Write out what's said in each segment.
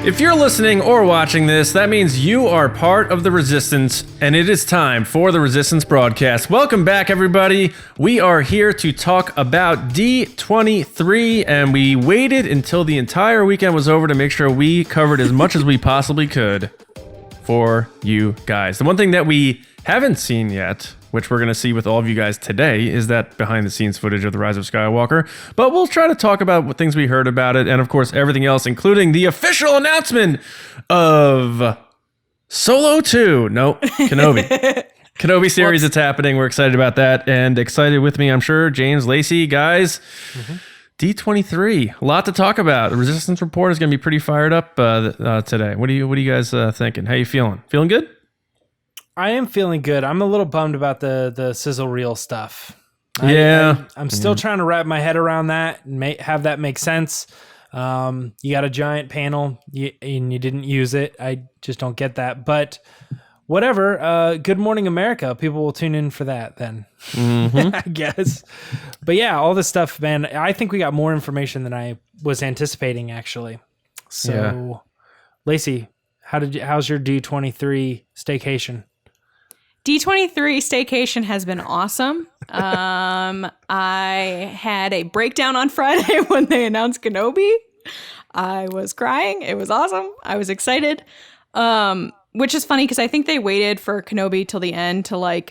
If you're listening or watching this, that means you are part of the Resistance, and it is time for the Resistance broadcast. Welcome back, everybody. We are here to talk about D23, and we waited until the entire weekend was over to make sure we covered as much as we possibly could for you guys. The one thing that we haven't seen yet, which we're going to see with all of you guys today, is that behind-the-scenes footage of the Rise of Skywalker. But we'll try to talk about what things we heard about it, and of course, everything else, including the official announcement of Solo 2. No, Kenobi. Kenobi series, it's happening. We're excited about that, and excited with me, I'm sure, James, Lacey, guys. D23, a lot to talk about. The Resistance Report is going to be pretty fired up today. What are you guys thinking? How you feeling? Feeling good? I am feeling good. I'm a little bummed about the sizzle reel stuff. I'm still trying to wrap my head around that and have that make sense. You got a giant panel and you didn't use it. I just don't get that. But whatever. Good Morning America. People will tune in for that then, I guess. But yeah, all this stuff, man. I think we got more information than I was anticipating, actually. So, Lacey, how's your D23 staycation? D23 staycation has been awesome. I had a breakdown on Friday when they announced Kenobi. I was crying. It was awesome. I was excited. Which is funny because I think they waited for Kenobi till the end to I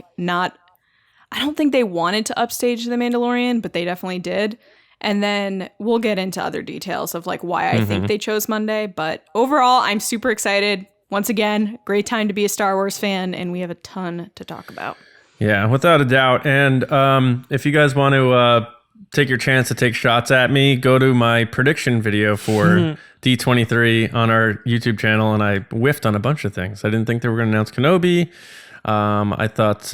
don't think they wanted to upstage The Mandalorian, but they definitely did. And then we'll get into other details of why I think they chose Monday. But overall, I'm super excited. Once again, great time to be a Star Wars fan, and we have a ton to talk about. Yeah, without a doubt. And if you guys want to take your chance to take shots at me, go to my prediction video for D23 on our YouTube channel, and I whiffed on a bunch of things. I didn't think they were going to announce Kenobi. I thought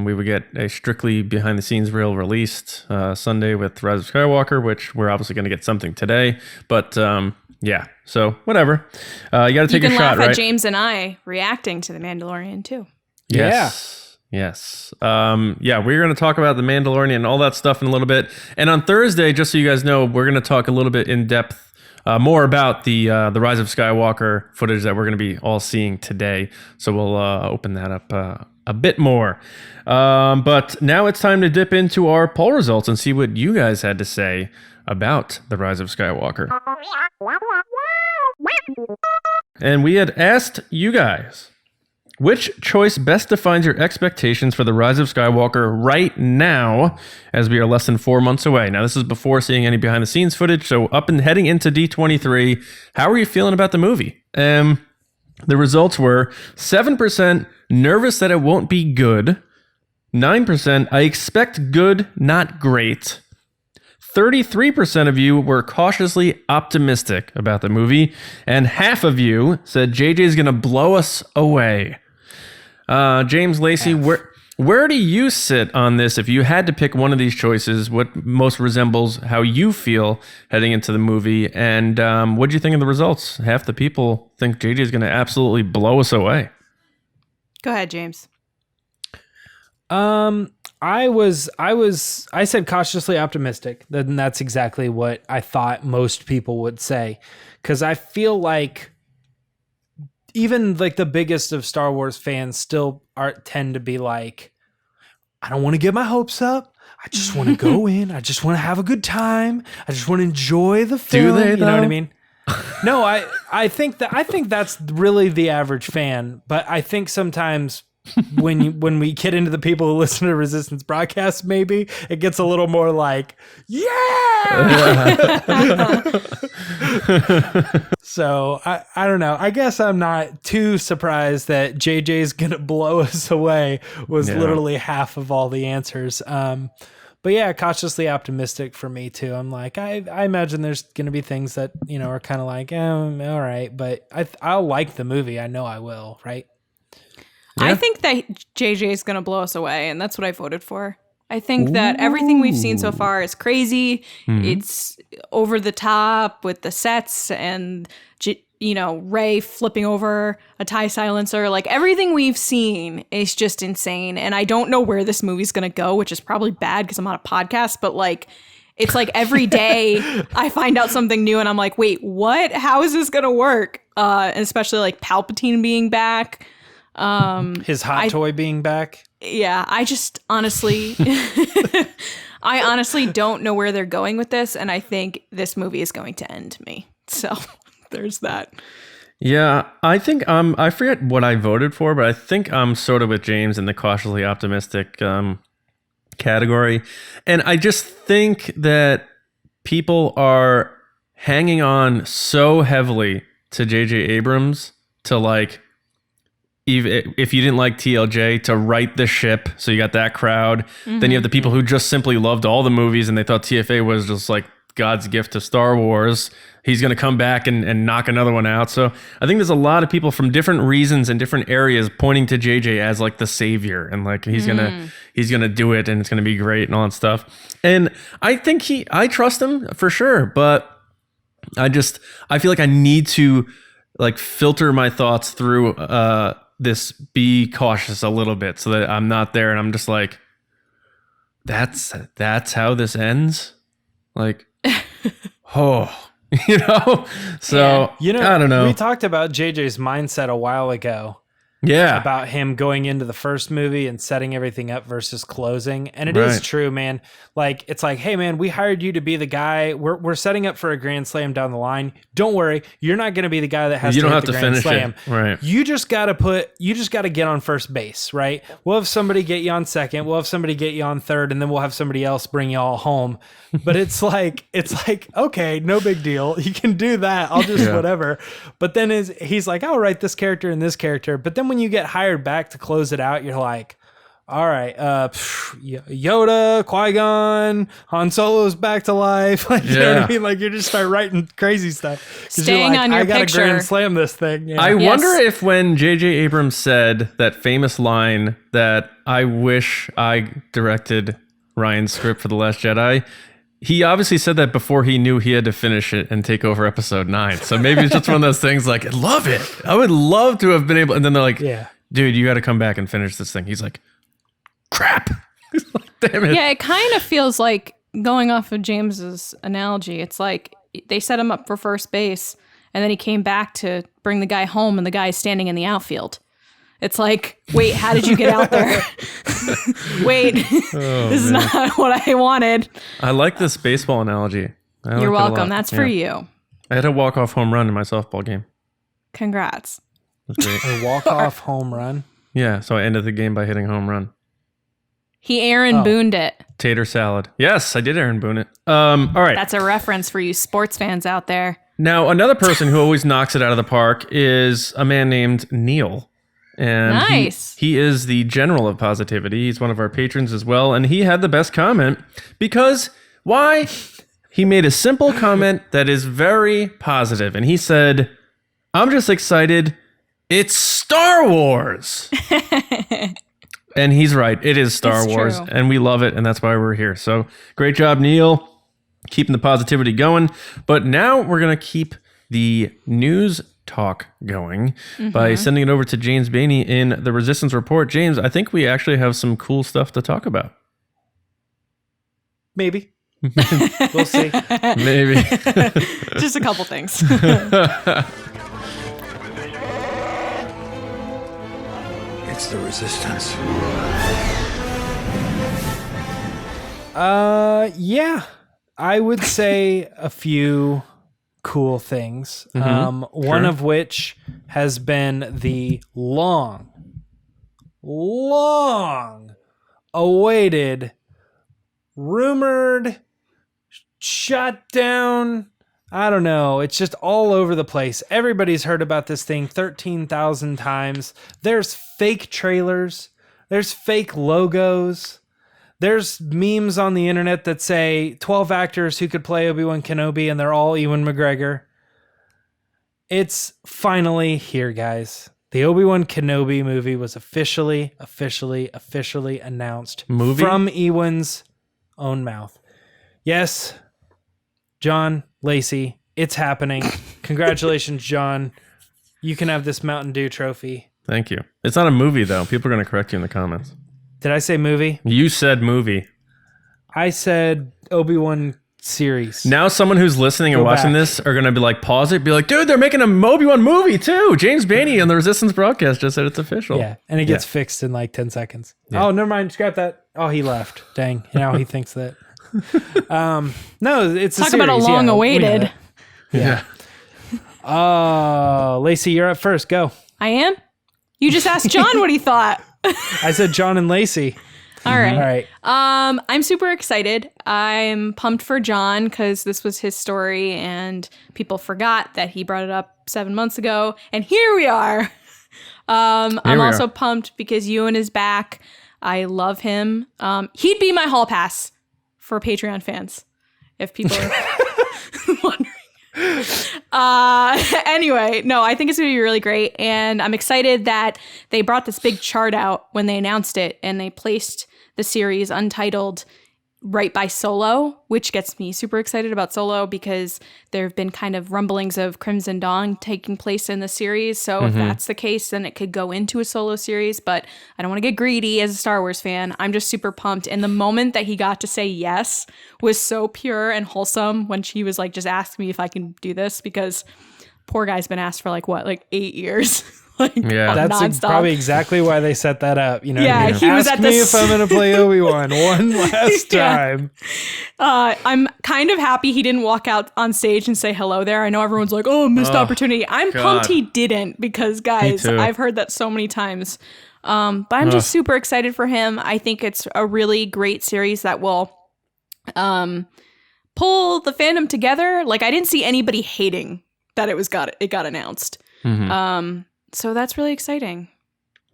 we would get a strictly behind-the-scenes reel released Sunday with Rise of Skywalker, which we're obviously going to get something today. But yeah, so whatever. You got to take a shot, right? You can laugh at James and I reacting to The Mandalorian, too. Yes. Yeah, we're going to talk about The Mandalorian and all that stuff in a little bit. And on Thursday, just so you guys know, we're going to talk a little bit in depth more about the Rise of Skywalker footage that we're going to be all seeing today. So we'll open that up a bit more. But now it's time to dip into our poll results and see what you guys had to say about the Rise of Skywalker. And we had asked you guys, which choice best defines your expectations for the Rise of Skywalker right now, as we are less than 4 months away? Now, this is before seeing any behind-the-scenes footage, so up and heading into D23, how are you feeling about the movie? The results were 7% nervous that it won't be good, 9% I expect good, not great, 33% of you were cautiously optimistic about the movie, and half of you said JJ's going to blow us away. James, Lacey, where do you sit on this? If you had to pick one of these choices, what most resembles how you feel heading into the movie? And what do you think of the results? Half the people think JJ is going to absolutely blow us away. Go ahead, James. I said cautiously optimistic. Then that's exactly what I thought most people would say. Because I feel like even the biggest of Star Wars fans still tend to be like, I don't want to get my hopes up. I just want to go in. I just want to have a good time. I just want to enjoy the film. Do they, you know what I mean? No, I think that's really the average fan. But I think sometimes when we get into the people who listen to Resistance broadcasts, maybe it gets a little more like, yeah. So I don't know. I guess I'm not too surprised that JJ's gonna blow us away was literally half of all the answers. But yeah, cautiously optimistic for me too. I'm like, I imagine there's gonna be things that are kind of like, all right, but I'll like the movie. I know I will, right? Yeah. I think that JJ is going to blow us away, and that's what I voted for. I think that everything we've seen so far is crazy. Mm-hmm. It's over the top with the sets and, Rey flipping over a TIE silencer. Everything we've seen is just insane. And I don't know where this movie's going to go, which is probably bad because I'm on a podcast, but it's every day I find out something new and I'm like, wait, what? How is this going to work? especially like Palpatine being back. His hot toy being back. Yeah, I just honestly, I honestly don't know where they're going with this, and I think this movie is going to end me. So there's that. Yeah, I think I forget what I voted for, but I think I'm sort of with James in the cautiously optimistic category. And I just think that people are hanging on so heavily to J.J. Abrams to like, even if you didn't like TLJ, to right the ship. So you got that crowd. Mm-hmm. Then you have the people who just simply loved all the movies and they thought TFA was just like God's gift to Star Wars. He's going to come back and knock another one out. So I think there's a lot of people from different reasons and different areas pointing to JJ as like the savior and like he's going to do it and it's going to be great and all that stuff. And I think I trust him for sure, but I feel like I need to like filter my thoughts through this, be cautious a little bit so that I'm not there and I'm just like, that's how this ends. Like, oh, so, I don't know. We talked about JJ's mindset a while ago. Yeah. About him going into the first movie and setting everything up versus closing. And it is true, man. Like, it's like, hey, man, we hired you to be the guy. We're setting up for a grand slam down the line. Don't worry. You're not going to be the guy that has to hit the grand slam. Right. You just got to get on first base, right? We'll have somebody get you on second. We'll have somebody get you on third. And then we'll have somebody else bring you all home. But it's like, okay, no big deal. You can do that. I'll just whatever. But then he's like, I'll write this character and this character. But then when you get hired back to close it out, you're like, all right, Yoda, Qui-Gon, Han Solo's back to life. Like, you know what I mean? Like, you just start writing crazy stuff. Staying like, on your I picture. gotta grand slam this thing. Yeah. I wonder if when J.J. Abrams said that famous line that I wish I directed Ryan's script for The Last Jedi, he obviously said that before he knew he had to finish it and take over episode 9. So maybe it's just one of those things like, I love it. I would love to have been able. And then they're like, dude, you got to come back and finish this thing. He's like, crap. Damn it. Yeah, it kind of feels like, going off of James's analogy, it's like they set him up for first base and then he came back to bring the guy home and the guy's standing in the outfield. It's like, wait, how did you get out there? Wait, this is not what I wanted. I like this baseball analogy. You're welcome. That's for you. I had a walk-off home run in my softball game. Congrats. A walk-off home run? Yeah, so I ended the game by hitting a home run. He Aaron Booned it. Tater salad. Yes, I did Aaron Boone it. All right. That's a reference for you sports fans out there. Now, another person who always knocks it out of the park is a man named Neil. And nice. He is the general of positivity. He's one of our patrons as well. And he had the best comment because why? He made a simple comment that is very positive. And he said, I'm just excited. It's Star Wars. And he's right. It is Star Wars. True. And we love it. And that's why we're here. So great job, Neil. Keeping the positivity going. But now we're going to keep the news talk going by sending it over to James Bainey in the Resistance Report. James, I think we actually have some cool stuff to talk about. Maybe. We'll see. Maybe. Just a couple things. It's the Resistance. Yeah. I would say a few cool things. One of which has been the long awaited, rumored, shut down. I don't know. It's just all over the place. Everybody's heard about this thing 13,000 times. There's fake trailers. There's fake logos. There's memes on the internet that say 12 actors who could play Obi-Wan Kenobi and they're all Ewan McGregor. It's finally here, guys. The Obi-Wan Kenobi movie was officially announced from Ewan's own mouth. Yes, John Lacey, it's happening. Congratulations, John. You can have this Mountain Dew trophy. Thank you. It's not a movie, though. People are going to correct you in the comments. Did I say movie? You said movie. I said Obi-Wan series. Now someone who's listening and watching this are going to be like, pause it, be like, dude, they're making a Obi-Wan movie too. James Baney on the Resistance broadcast just said it's official. Yeah, and it gets fixed in like 10 seconds. Yeah. Oh, never mind. Scrap that. Oh, he left. Dang. Now he thinks that. No, it's Talk a series. about a long-awaited. Yeah. Oh, Lacey, you're up first. Go. I am? You just asked John what he thought. I said John and Lacey. All right. All right. I'm super excited. I'm pumped for John because this was his story and people forgot that he brought it up 7 months ago. And here we are. I'm also pumped because Ewan is back. I love him. He'd be my hall pass for Patreon fans if people are wondering. Anyway, no, I think it's gonna be really great, and I'm excited that they brought this big chart out when they announced it, and they placed the series untitled right by Solo, which gets me super excited about Solo because there have been kind of rumblings of Crimson Dawn taking place in the series. So if that's the case, then it could go into a Solo series, but I don't want to get greedy as a Star Wars fan. I'm just super pumped. And the moment that he got to say yes was so pure and wholesome when she was like, just ask me if I can do this, because poor guy's been asked for like 8 years. That's probably exactly why they set that up. You know, he was ask at me if I'm going to play Obi-Wan one last time. I'm kind of happy he didn't walk out on stage and say hello there. I know everyone's like, "Oh, missed opportunity." I'm pumped he didn't because, guys, I've heard that so many times. But I'm just super excited for him. I think it's a really great series that will pull the fandom together. Like, I didn't see anybody hating that it got announced. So that's really exciting.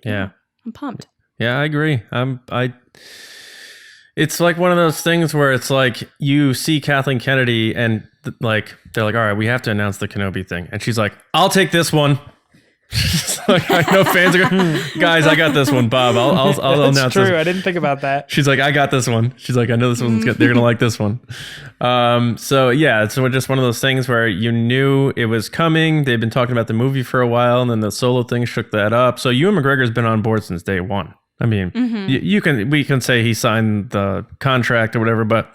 Yeah. I'm pumped. Yeah, I agree. It's like one of those things where it's like you see Kathleen Kennedy and like they're like, all right, we have to announce the Kenobi thing. And she's like, I'll take this one. Like, I know fans are going, guys, I got this one, Bob. I'll announce That's true. this. I didn't think about that. She's like, I got this one. She's like, I know this one's good. They're gonna like this one. So yeah, it's just one of those things where you knew it was coming. They've been talking about the movie for a while, and then the Solo thing shook that up. So Ewan McGregor's been on board since day one. I mean, we can say he signed the contract or whatever, but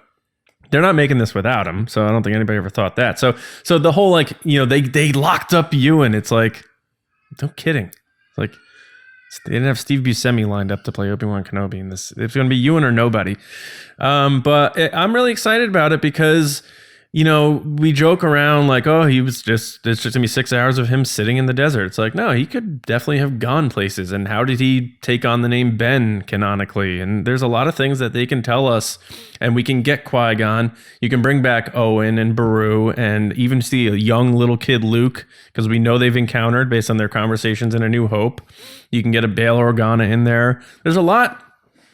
they're not making this without him. So I don't think anybody ever thought that. So the whole like, you know, they locked up Ewan. It's like, no kidding. Like, they didn't have Steve Buscemi lined up to play Obi-Wan Kenobi in this. It's going to be Ewan or nobody. But I'm really excited about it because, you know, we joke around like, oh, it's just going to be 6 hours of him sitting in the desert. It's like, no, he could definitely have gone places. And how did he take on the name Ben canonically? And there's a lot of things that they can tell us, and we can get Qui-Gon. You can bring back Owen and Beru and even see a young little kid Luke, because we know they've encountered based on their conversations in A New Hope. You can get a Bail Organa in there. There's a lot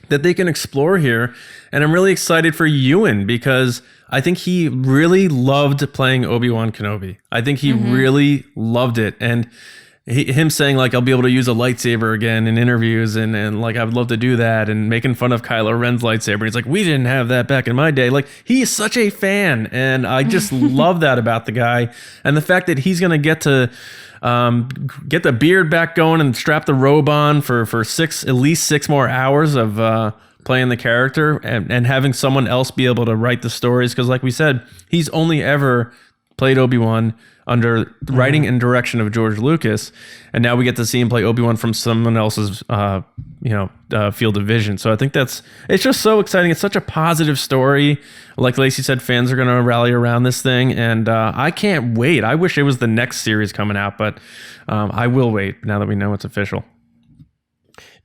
that they can explore here. And I'm really excited for Ewan because I think he really loved playing Obi-Wan Kenobi. I think he really loved it. And him saying like, I'll be able to use a lightsaber again in interviews and like, I would love to do that, and making fun of Kylo Ren's lightsaber. He's like, we didn't have that back in my day. Like, he's such a fan. And I just love that about the guy. And the fact that he's going to get the beard back going and strap the robe on for at least 6 more hours of playing the character and having someone else be able to write the stories. Because like we said, he's only ever played Obi-Wan under writing and direction of George Lucas. And now we get to see him play Obi-Wan from someone else's, field of vision. So I think it's just so exciting. It's such a positive story. Like Lacey said, fans are going to rally around this thing. And I can't wait. I wish it was the next series coming out, but I will wait now that we know it's official.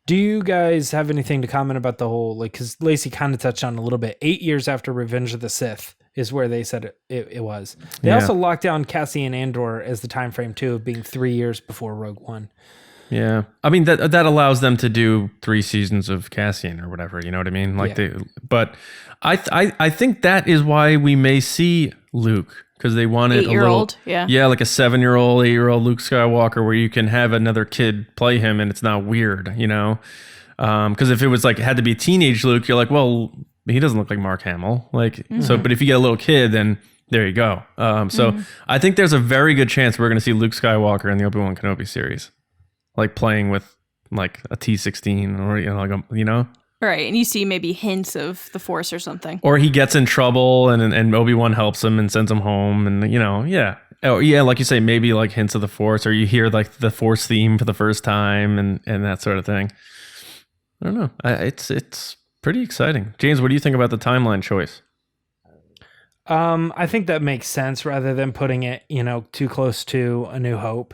Do you guys have anything to comment about the whole, like, because Lacey kind of touched on it a little bit, 8 years after Revenge of the Sith is where they said it was. They also locked down Cassian Andor as the time frame too, of being 3 years before Rogue One. Yeah, I mean that allows them to do 3 seasons of Cassian or whatever. You know what I mean? Like but I think that is why we may see Luke, because they wanted 8-year-old, like a 7-year-old, 8-year-old Luke Skywalker, where you can have another kid play him and it's not weird, you know? Because if it was like, it had to be teenage Luke, you're like, well, he doesn't look like Mark Hamill, like so. But if you get a little kid, then there you go. So I think there's a very good chance we're going to see Luke Skywalker in the Obi-Wan Kenobi series, like playing with like a T-16 or Right, and you see maybe hints of the Force or something. Or he gets in trouble and Obi-Wan helps him and sends him home, and yeah. Oh yeah, like you say, maybe like hints of the Force, or you hear like the Force theme for the first time and that sort of thing. I don't know. It's pretty exciting. James, what do you think about the timeline choice? I think that makes sense rather than putting it, too close to A New Hope.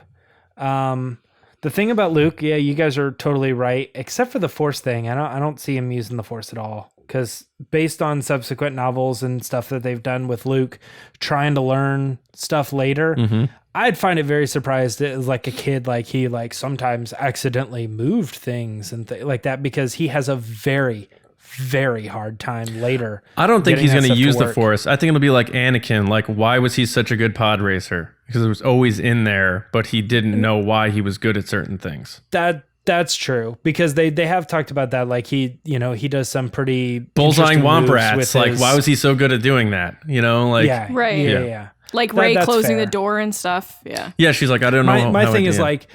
The thing about Luke, yeah, you guys are totally right, except for the Force thing. I don't see him using the Force at all, because based on subsequent novels and stuff that they've done with Luke trying to learn stuff later, I'd find it very surprised as like a kid, like he like sometimes accidentally moved things and like that, because he has a very, very hard time later. I don't think he's going to use the Force. I think it'll be like Anakin. Like, why was he such a good pod racer? Because it was always in there, but he didn't know why he was good at certain things. That's true, because they have talked about that. Like he does some pretty bullseyeing womp rats. With like, why was he so good at doing that? Like, right. Yeah. Like Rey closing fair. the door and stuff. Yeah. Yeah, she's like, I don't know. My thing is like,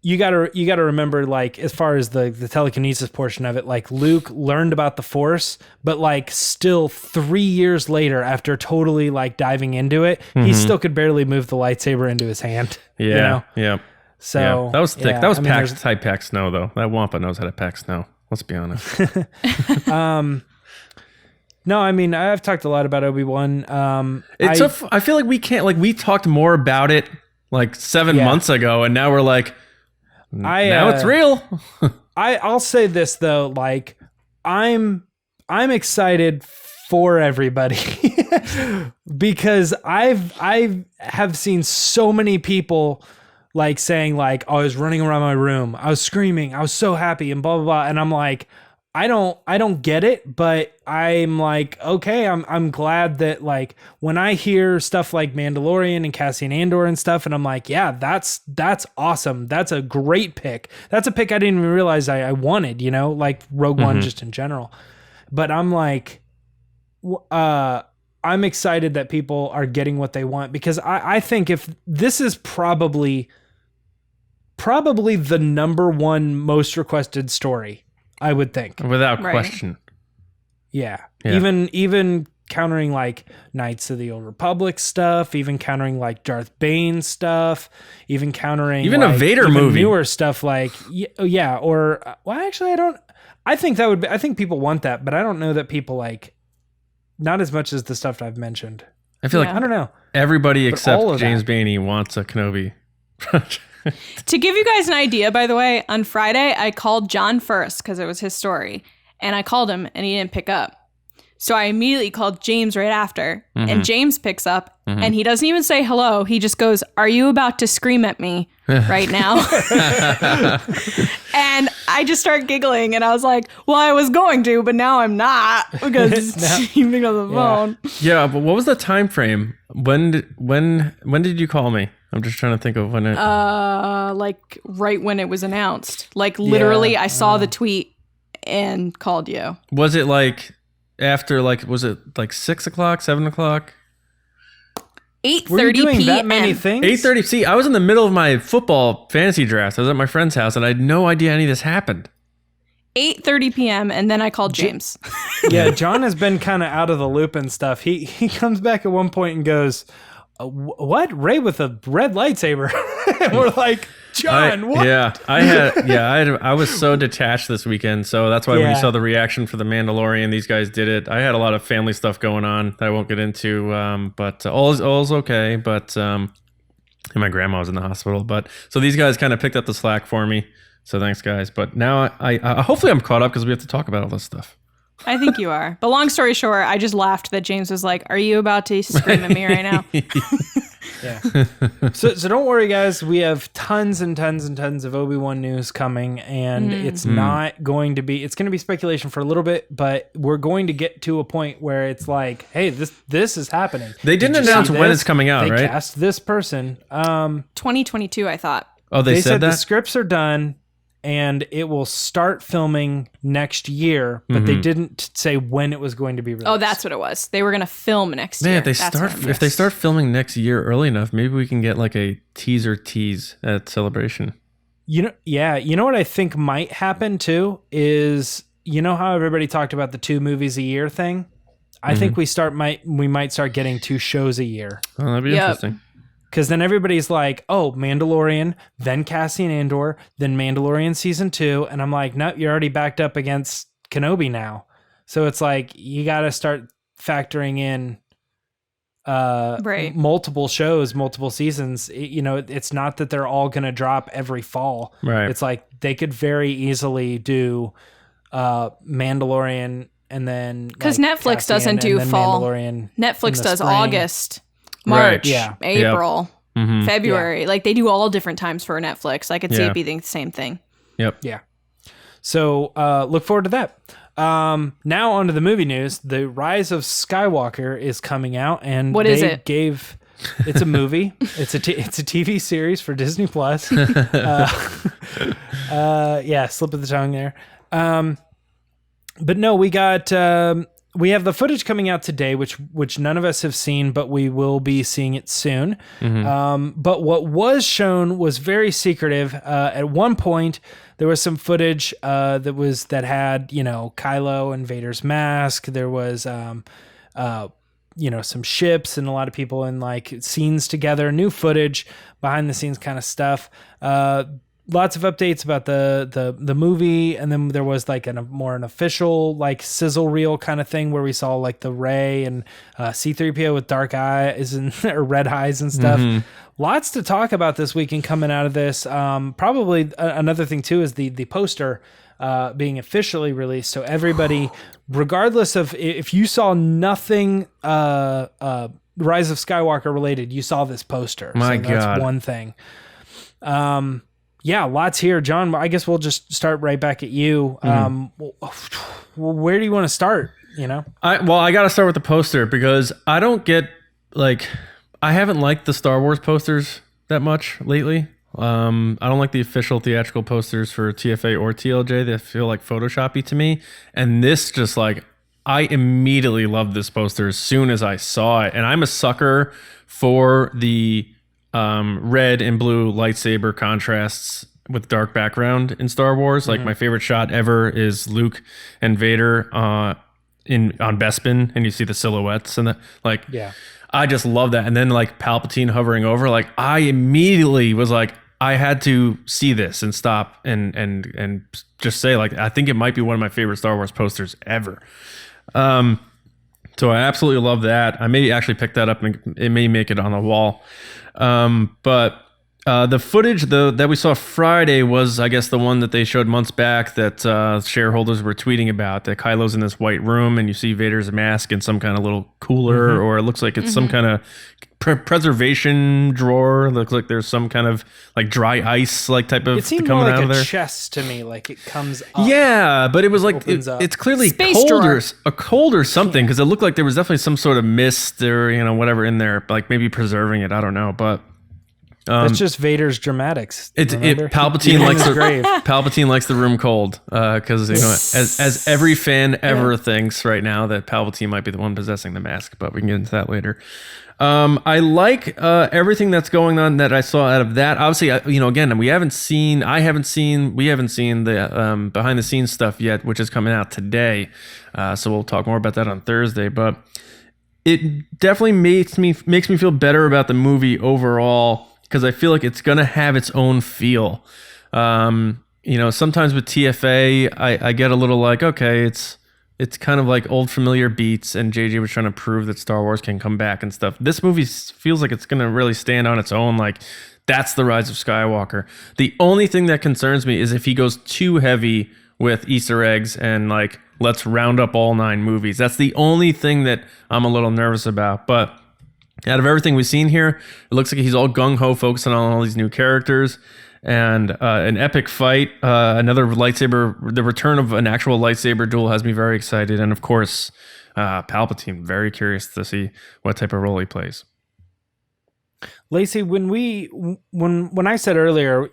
you gotta remember, like, as far as the telekinesis portion of it, like Luke learned about the Force, but like still 3 years later, after totally like diving into it, he still could barely move the lightsaber into his hand. Yeah. So that was thick. Yeah, that was type pack snow though. That Wampa knows how to pack snow. Let's be honest. No, I mean, I've talked a lot about Obi-Wan. I feel like we can't, like, we talked more about it like 7 months ago, and now we're like, now it's real. I'll say this though, like, I'm excited for everybody because I have seen so many people like saying like, oh, I was running around my room, I was screaming, I was so happy, and blah blah blah, and I'm like, I don't get it, but I'm like, okay, I'm glad that, like, when I hear stuff like Mandalorian and Cassian Andor and stuff, and I'm like, yeah, that's awesome. That's a great pick. That's a pick I didn't even realize I wanted, like Rogue One just in general. But I'm like, I'm excited that people are getting what they want, because I think if this is probably the number one most requested story, I would think, without question. Yeah. Even countering like Knights of the Old Republic stuff, even countering like Darth Bane stuff, even countering even like, a Vader even movie, newer stuff like or well, actually, I think people want that, but I don't know that people like, not as much as the stuff I've mentioned. I feel like I don't know. Everybody except James Baney wants a Kenobi. To give you guys an idea, by the way, on Friday, I called John first because it was his story. And I called him and he didn't pick up. So I immediately called James right after. And James picks up and he doesn't even say hello. He just goes, "Are you about to scream at me right now?" And I just start giggling and I was like, well, I was going to, but now I'm not, because you picked up the phone. Yeah, but what was the time frame? When did you call me? I'm just trying to think of when it... like right when it was announced. Like literally I saw the tweet and called you. Was it like after, like, was it like 6 o'clock, 7 o'clock? 8:30 p.m. that many things? 8:30. See, I was in the middle of my football fantasy draft. I was at my friend's house and I had no idea any of this happened. 8:30 p.m. and then I called James. Yeah, John has been kind of out of the loop and stuff. He comes back at one point and goes, "What? Rey with a red lightsaber?" And we're like, John, what? I was so detached this weekend. So that's why when you saw the reaction for the Mandalorian, these guys did it. I had a lot of family stuff going on that I won't get into, but all's okay. But and my grandma was in the hospital. But so these guys kind of picked up the slack for me. So thanks, guys. But now I hopefully I'm caught up, because we have to talk about all this stuff. I think you are. But long story short, I just laughed that James was like, "Are you about to scream at me right now?" Yeah. So don't worry, guys. We have tons and tons and tons of Obi-Wan news coming, and it's not going to be. It's going to be speculation for a little bit, but we're going to get to a point where it's like, hey, this is happening. They didn't announce when it's coming out, right? They cast this person. 2022, I thought. Oh, they said that? The scripts are done, and it will start filming next year, but they didn't say when it was going to be released. Oh, that's what it was. They were going to film next year. If they start filming next year early enough, maybe we can get like a teaser tease at Celebration. You know what I think might happen too is you know how everybody talked about the 2 movies a year thing? I think we might start getting 2 shows a year. Oh, that'd be interesting. Because then everybody's like, oh, Mandalorian, then Cassian Andor, then Mandalorian season 2. And I'm like, no, you're already backed up against Kenobi now. So it's like, you got to start factoring in multiple shows, multiple seasons. It's not that they're all going to drop every fall. Right. It's like they could very easily do Mandalorian and then because Netflix doesn't do fall. Netflix does spring. August, March, April, February. Like they do all different times for Netflix. I could see it being the same thing. Yep. Yeah. So look forward to that. Now onto the movie news. The Rise of Skywalker is coming out, and what is it? It's a movie. It's a TV series for Disney Plus. Slip of the tongue there. But no, we have the footage coming out today, which none of us have seen, but we will be seeing it soon. But what was shown was very secretive. At one point, there was some footage that had Kylo and Vader's mask. There was some ships and a lot of people in like scenes together. New footage, behind the scenes kind of stuff. Lots of updates about the movie, and then there was like an official like sizzle reel kind of thing where we saw like the Rey and C-3PO with dark eyes or red eyes and stuff. Lots to talk about this weekend coming out of this. Probably another thing too is the poster being officially released. So everybody, regardless of if you saw nothing Rise of Skywalker related, you saw this poster. My God, that's one thing. Yeah, lots here. John, I guess we'll just start right back at you. Where do you want to start? I got to start with the poster because I don't get I haven't liked the Star Wars posters that much lately. I don't like the official theatrical posters for TFA or TLJ. They feel like Photoshoppy to me. And this just I immediately loved this poster as soon as I saw it. And I'm a sucker for the red and blue lightsaber contrasts with dark background in Star Wars. Like my favorite shot ever is Luke and Vader on Bespin, and you see the silhouettes and I just love that. And then like Palpatine hovering over, I immediately was like, I had to see this and stop and just say I think it might be one of my favorite Star Wars posters ever. So I absolutely love that. I may actually pick that up and it may make it on the wall. But the footage that we saw Friday was, I guess, the one that they showed months back that shareholders were tweeting about, that Kylo's in this white room and you see Vader's mask in some kind of little cooler, or it looks like it's some kind of preservation drawer. It looks like there's some kind of dry ice type of it seemed coming more like out of a there. Chest to me, like it comes up. Yeah, but it was it's clearly Space cold or something, because it looked like there was definitely some sort of mist or whatever in there, maybe preserving it. I don't know, but that's just Vader's dramatics. Palpatine likes the room cold because as every fan ever thinks right now that Palpatine might be the one possessing the mask, but we can get into that later. I like everything that's going on that I saw out of that. Obviously, again, we haven't seen the behind the scenes stuff yet, which is coming out today. So we'll talk more about that on Thursday. But it definitely makes me feel better about the movie overall, because I feel like it's gonna have its own feel. Sometimes with TFA, I get a little okay, it's kind of like old familiar beats, and JJ was trying to prove that Star Wars can come back and stuff. This movie feels like it's going to really stand on its own. That's the Rise of Skywalker. The only thing that concerns me is if he goes too heavy with Easter eggs and let's round up all 9 movies. That's the only thing that I'm a little nervous about. But out of everything we've seen here, it looks like he's all gung-ho focusing on all these new characters. And an epic fight, another lightsaber, the return of an actual lightsaber duel has me very excited. And of course, Palpatine, very curious to see what type of role he plays. Lacey, when I said earlier,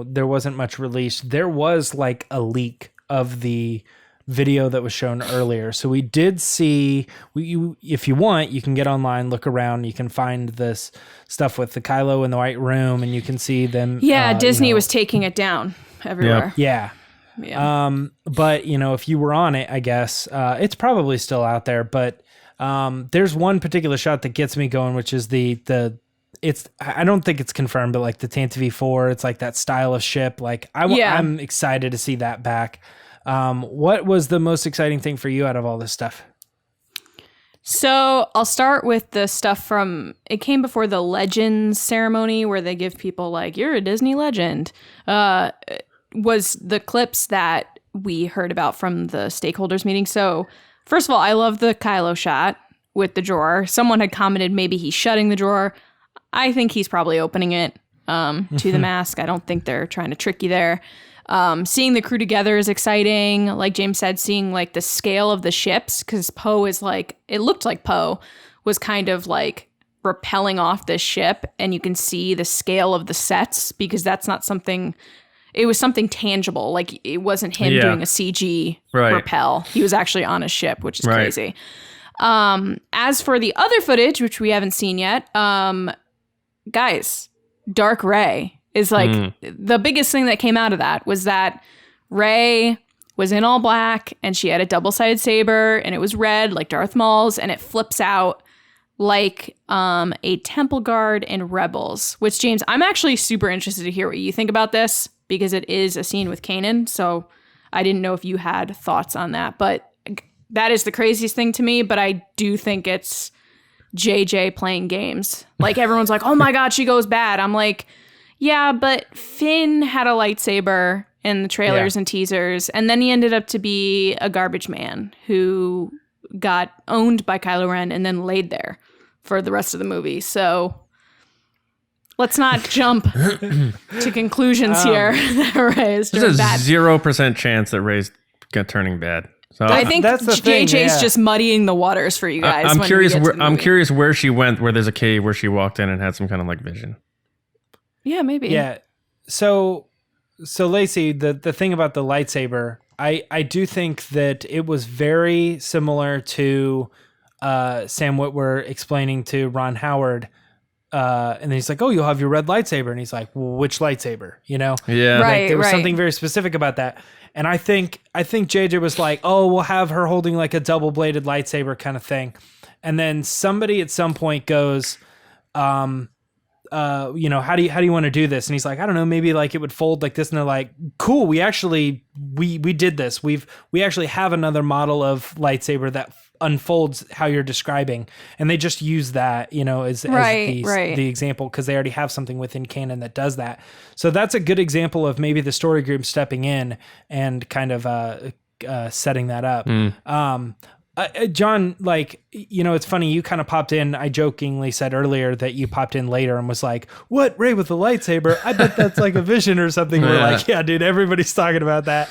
there wasn't much released, there was a leak of the video that was shown earlier. So we did see, if you want, you can get online, look around, you can find this stuff with the Kylo in the white room, and you can see them. Yeah, Disney was taking it down everywhere. Yeah. Yeah. But if you were on it, I guess it's probably still out there. But there's one particular shot that gets me going, which is I don't think it's confirmed, but like the Tantive 4, it's like that style of ship. Like I'm excited to see that back. What was the most exciting thing for you out of all this stuff? So I'll start with the stuff it came before the Legends ceremony where they give people like, you're a Disney legend, was the clips that we heard about from the stakeholders meeting. So first of all, I love the Kylo shot with the drawer. Someone had commented maybe he's shutting the drawer. I think he's probably opening it to the mask. I don't think they're trying to trick you there. Seeing the crew together is exciting. Like James said, seeing like the scale of the ships, because Poe is like, it looked like Poe was kind of like rappelling off this ship, and you can see the scale of the sets, because that's not something, it was something tangible. Like it wasn't him doing a CG rappel. He was actually on a ship, which is crazy. As for the other footage, which we haven't seen yet, guys, Dark Rey is like the biggest thing that came out of that was that Rey was in all black and she had a double-sided saber and it was red like Darth Maul's, and it flips out like a temple guard in Rebels, which, James, I'm actually super interested to hear what you think about this, because it is a scene with Kanan. So I didn't know if you had thoughts on that, but that is the craziest thing to me. But I do think it's JJ playing games. Like everyone's like, oh my God, she goes bad. I'm like, yeah, but Finn had a lightsaber in the trailers and teasers, and then he ended up to be a garbage man who got owned by Kylo Ren and then laid there for the rest of the movie. So let's not jump to conclusions here. That Rey is There's a bad. 0% chance that Rey's turning bad. So I think that's the thing, JJ's just muddying the waters for you guys. I'm when curious. we get to the I'm movie. curious where she went. Where there's a cave where she walked in and had some kind of like vision. Yeah, maybe. Yeah. So Lacey, the thing about the lightsaber, I do think that it was very similar to Sam Witwer explaining to Ron Howard. And then he's like, oh, you'll have your red lightsaber. And he's like, well, which lightsaber? Yeah. Right. Like, there was something very specific about that. And I think JJ was like, oh, we'll have her holding like a double-bladed lightsaber kind of thing. And then somebody at some point goes, how do you want to do this? And he's like, I don't know, maybe like it would fold like this. And they're like, cool, we did this. We actually have another model of lightsaber that unfolds how you're describing. And they just use that, as the example, because they already have something within canon that does that. So that's a good example of maybe the story group stepping in and kind of setting that up. John, it's funny, you kind of popped in. I jokingly said earlier that you popped in later and was like, what, Rey with the lightsaber? I bet that's like a vision or something. We're like, yeah, dude, everybody's talking about that.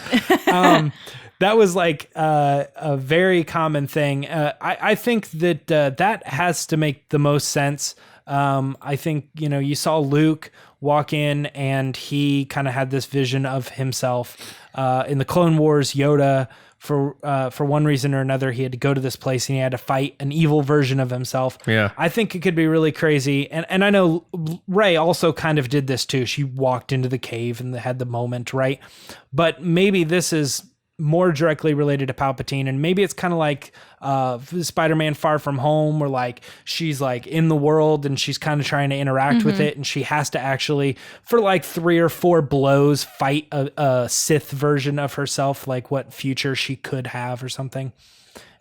That was like a very common thing. I think that that has to make the most sense. I think, you saw Luke walk in and he kind of had this vision of himself. In the Clone Wars, Yoda, for one reason or another, he had to go to this place and he had to fight an evil version of himself. Yeah. I think it could be really crazy. And I know Rey also kind of did this too. She walked into the cave and had the moment, right? But maybe this is more directly related to Palpatine, and maybe it's kind of like Spider-Man Far From Home, where like she's like in the world and she's kind of trying to interact with it, and she has to actually, for like 3 or 4 blows, fight a Sith version of herself, like what future she could have or something,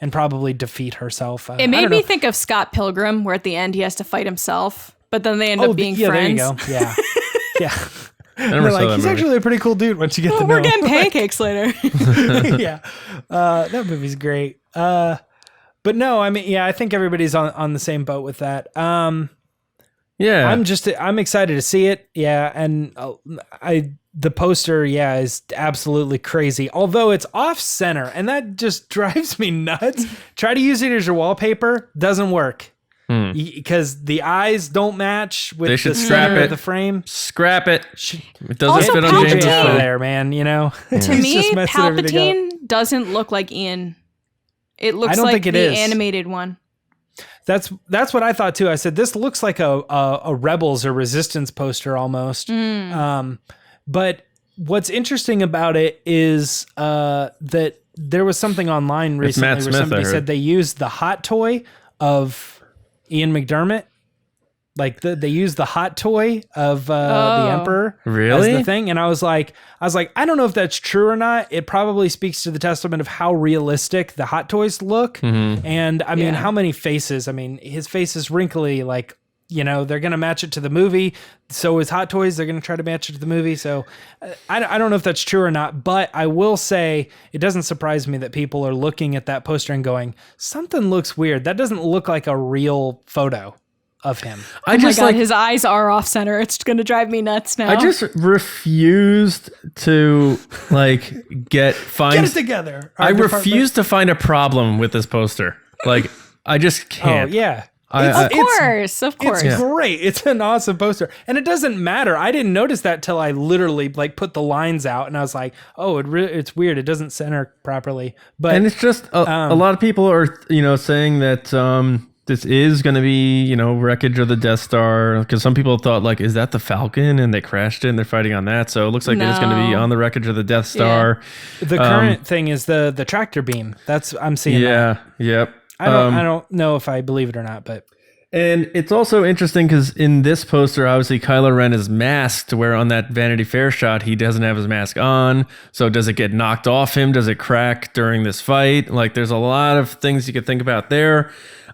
and probably defeat herself. It made me think of Scott Pilgrim, where at the end he has to fight himself, but then they end up being friends. There you go. Yeah. Yeah. Never saw that he's movie. actually a pretty cool dude once you get to know We're him. getting pancakes later. Yeah. That movie's great. But no, I mean, yeah, I think everybody's on the same boat with that. Yeah. I'm excited to see it. Yeah. And the poster, is absolutely crazy. Although it's off center, and that just drives me nuts. Try to use it as your wallpaper. Doesn't work. Because the eyes don't match with the center of the frame. Scrap it. It doesn't Also, fit on James' out of phone. there, man. To me, Palpatine doesn't look like Ian. It looks like the animated one. That's what I thought too. I said this looks like a Rebels or Resistance poster almost. But what's interesting about it is that there was something online recently where somebody said they used the hot toy of Ian McDermott. Like they used the hot toy of the Emperor as the thing. And I was like, I don't know if that's true or not. It probably speaks to the testament of how realistic the hot toys look. Mm-hmm. And I mean, how many faces? I mean, his face is wrinkly, like, you know, they're going to match it to the movie. So is Hot Toys. They're going to try to match it to the movie. So I don't know if that's true or not, but I will say it doesn't surprise me that people are looking at that poster and going, something looks weird. That doesn't look like a real photo of him. Oh my God, his eyes are off center. It's going to drive me nuts now. I just refused to get it together. I refuse to find a problem with this poster. Like, I just can't. Oh, yeah. Of course. It's great. It's an awesome poster. And it doesn't matter. I didn't notice that till I literally put the lines out and I was like, oh, it's weird. It doesn't center properly. And it's just a lot of people are, saying that this is going to be, wreckage of the Death Star, because some people thought is that the Falcon and they crashed it and they're fighting on that. So it looks like it is going to be on the wreckage of the Death Star. Yeah. The current thing is the tractor beam. I'm seeing that. Yeah. Yep. I don't know if I believe it or not, but. And it's also interesting because in this poster, obviously Kylo Ren is masked, where on that Vanity Fair shot, he doesn't have his mask on. So does it get knocked off him? Does it crack during this fight? There's a lot of things you could think about there.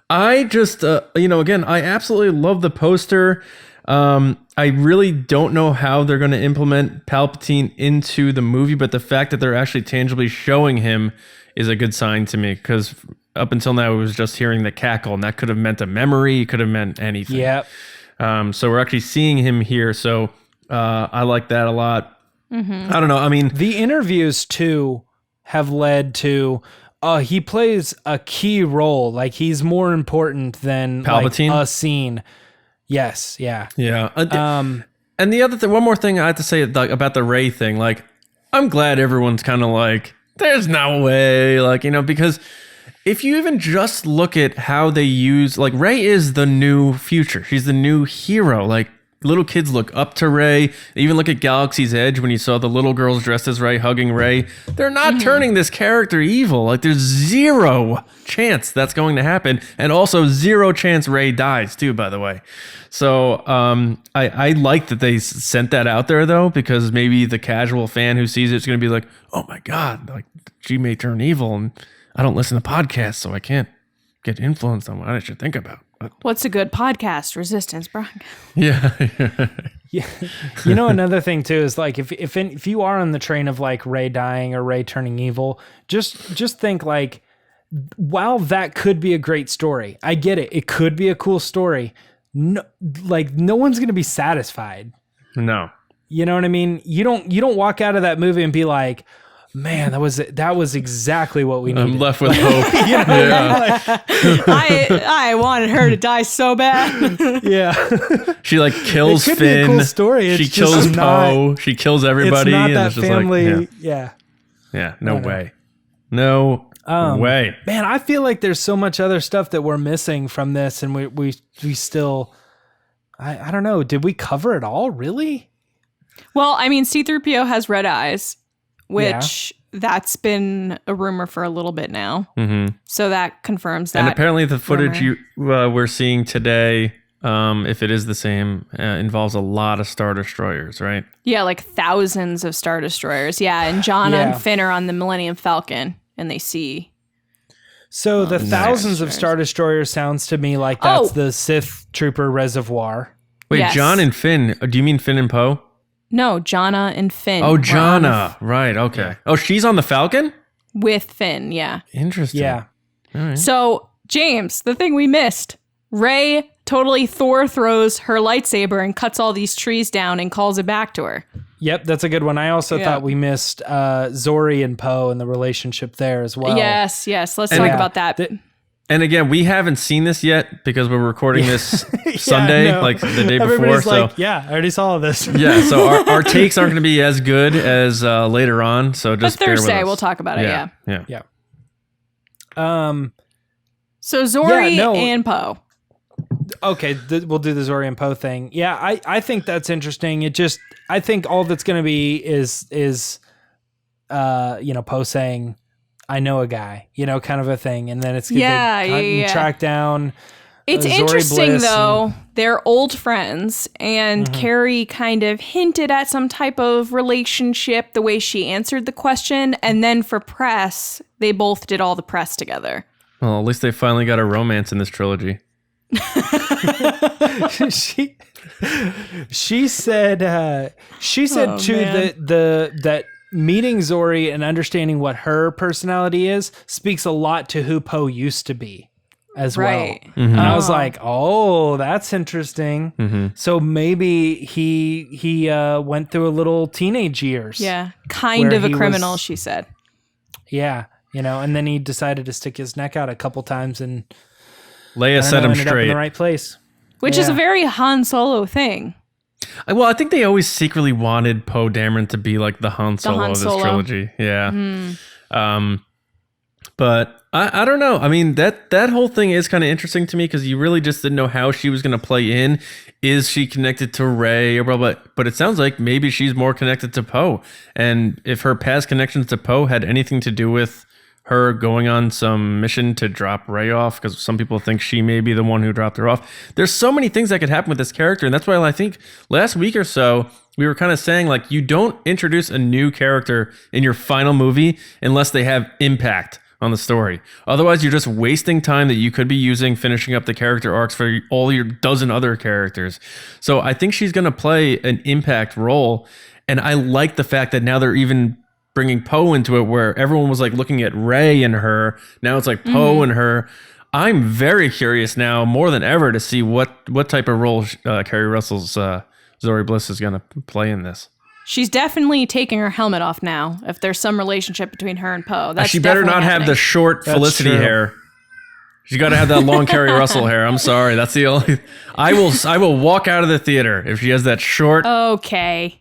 I just, again, I absolutely love the poster. I really don't know how they're going to implement Palpatine into the movie, but the fact that they're actually tangibly showing him is a good sign to me, because up until now, it was just hearing the cackle, and that could have meant a memory. It could have meant anything. Yep. So we're actually seeing him here. So I like that a lot. Mm-hmm. I don't know. I mean, the interviews too have led to he plays a key role. He's more important than Palpatine? A scene. Yes. Yeah. Yeah. And the other thing, one more thing I have to say about the Rey thing. I'm glad everyone's kind of there's no way, because if you even just look at how they use, Rey is the new future. She's the new hero. Little kids look up to Rey. They even look at Galaxy's Edge when you saw the little girls dressed as Rey hugging Rey. They're not turning this character evil. There's zero chance that's going to happen. And also zero chance Rey dies too, by the way. So I like that they sent that out there, though, because maybe the casual fan who sees it's going to be like, oh my God, she may turn evil, and I don't listen to podcasts, so I can't get influenced on what I should think about. But what's a good podcast? Resistance, Brock. Yeah. Yeah. Another thing too is if you are on the train of Rey dying or Rey turning evil, just think while that could be a great story, I get it. It could be a cool story. No, no one's gonna be satisfied. No. You know what I mean? You don't walk out of that movie and be like, man, that was exactly what we needed. I'm left with hope. I wanted her to die so bad. Yeah. She kills it could Finn. Be a cool story. She kills Poe. She kills everybody. It's not that it's just family. Yeah. No way. No way. Man, I feel like there's so much other stuff that we're missing from this, and we still. I don't know. Did we cover it all? Really? Well, I mean, C-3PO has red eyes, which that's been a rumor for a little bit now. Mm-hmm. So that confirms that. And apparently the footage we're seeing today, if it is the same, involves a lot of Star Destroyers, right? Yeah, thousands of Star Destroyers. Yeah, and Jannah and Finn are on the Millennium Falcon, and they see... So the thousands of Star Destroyers sounds to me like that's the Sith Trooper Reservoir. Wait, yes. John and Finn. Do you mean Finn and Poe? No, Jannah and Finn. Oh, Jannah. Right, okay. Yeah. Oh, she's on the Falcon? With Finn, yeah. Interesting. Yeah. All right. So, James, the thing we missed. Rey totally Thor throws her lightsaber and cuts all these trees down and calls it back to her. Yep, that's a good one. I also thought we missed Zori and Poe and the relationship there as well. Yes. Let's talk about that. And again, we haven't seen this yet because we're recording this Sunday, the day before. So I already saw this. Yeah, so our takes aren't going to be as good as later on. So just but Thursday bear with us. We'll talk about it. Yeah. So Zori and Poe. okay, we'll do the Zori and Poe thing. Yeah, I think that's interesting. I think all that's going to be is Poe saying, "I know a guy," kind of a thing, and then it's track down. It's Zori interesting Bliss though. They're old friends, and Carrie kind of hinted at some type of relationship the way she answered the question, and then for press, they both did all the press together. Well, at least they finally got a romance in this trilogy. she said that meeting Zori and understanding what her personality is speaks a lot to who Poe used to be as well. And I was like, oh, that's interesting. So maybe he went through a little teenage years. Yeah, kind of a criminal, she said. Yeah, and then he decided to stick his neck out a couple times and Leia set him ended up straight. in the right place. Which is a very Han Solo thing. Well, I think they always secretly wanted Poe Dameron to be like the Han Solo of this trilogy. Yeah. But I don't know. I mean, that whole thing is kind of interesting to me because you really just didn't know how she was going to play in. Is she connected to Rey or blah, blah, blah? But it sounds like maybe she's more connected to Poe. And if her past connections to Poe had anything to do with her going on some mission to drop Rey off, because some people think she may be the one who dropped her off. There's so many things that could happen with this character, and that's why I think last week or so we were kind of saying, like, you don't introduce a new character in your final movie unless they have impact on the story. Otherwise, you're just wasting time that you could be using finishing up the character arcs for all your dozen other characters. So I think she's going to play an impact role, and I like the fact that now they're even bringing Poe into it, where everyone was like looking at Rey and her. Now it's like Poe and her. I'm very curious now, more than ever, to see what type of role Kerry Russell's Zori Bliss is going to play in this. She's definitely taking her helmet off now. If there's some relationship between her and Poe, that's she better not have the short Felicity hair. She's got to have that long Kerry Russell hair. I'm sorry, that's the only. I will walk out of the theater if she has that short. Okay.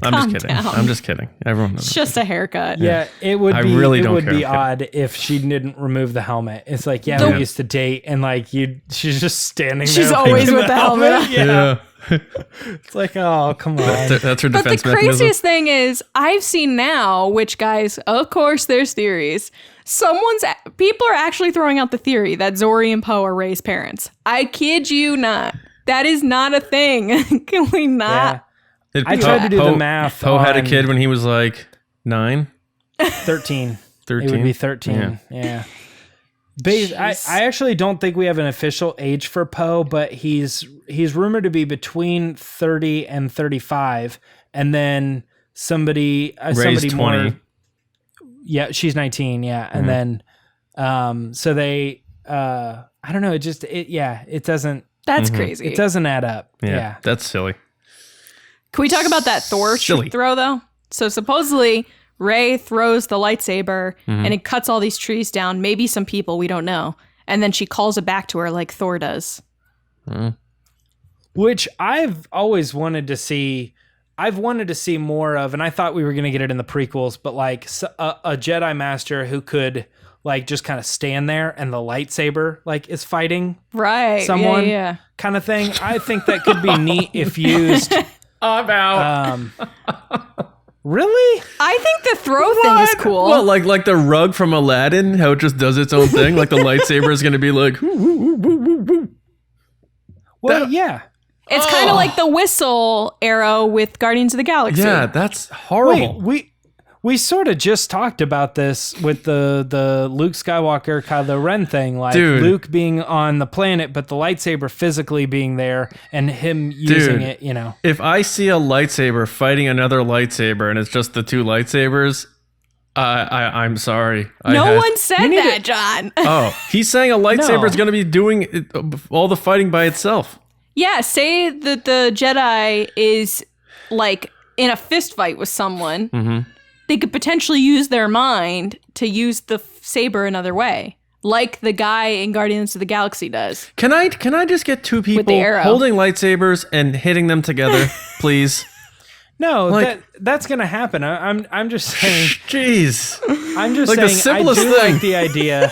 I'm just kidding. Everyone knows. It's just a haircut. Yeah, it would be odd if she didn't remove the helmet. It's like, we used to date, and like she's just standing there. She's always with the helmet. Yeah. It's like, oh, come on. That's her defense mechanism. But the craziest thing is, I've seen now, which, guys, of course there's theories. People are actually throwing out the theory that Zori and Poe are Rey's parents. I kid you not. That is not a thing. Can we not? Yeah. I tried to do the math. Poe had a kid when he was like 9? 13. 13? It would be 13. Yeah. I actually don't think we have an official age for Poe, but he's rumored to be between 30 and 35, and then somebody Rey's 20. more. Yeah, she's 19. Yeah, and then so they I don't know. It doesn't. That's crazy. It doesn't add up. Yeah, that's silly. Can we talk about that Thor throw though? So supposedly Rey throws the lightsaber and it cuts all these trees down, maybe some people, we don't know. And then she calls it back to her like Thor does. Which I've always wanted to see. I've wanted to see more of, and I thought we were going to get it in the prequels, but like a Jedi Master who could like just kind of stand there and the lightsaber like is fighting someone kind of thing. I think that could be neat if used. I'm out. Really? I think the throw thing is cool. Well, like the rug from Aladdin, how it just does its own thing. Like the lightsaber is going to be like. Well, yeah. It's kind of like the whistle arrow with Guardians of the Galaxy. Yeah, that's horrible. Wait, we sort of just talked about this with the Luke Skywalker Kylo Ren thing, like Luke being on the planet, but the lightsaber physically being there and him using it. If I see a lightsaber fighting another lightsaber and it's just the two lightsabers, I'm sorry. No one said that, John. Oh, he's saying a lightsaber is going to be doing all the fighting by itself. Yeah, say that the Jedi is like in a fist fight with someone. Mm-hmm. They could potentially use their mind to use the saber another way, like the guy in Guardians of the Galaxy does. Can I just get two people holding lightsabers and hitting them together, please? No, that's gonna happen. I'm just saying. Jeez, I'm just like saying. The simplest I do thing. like the idea.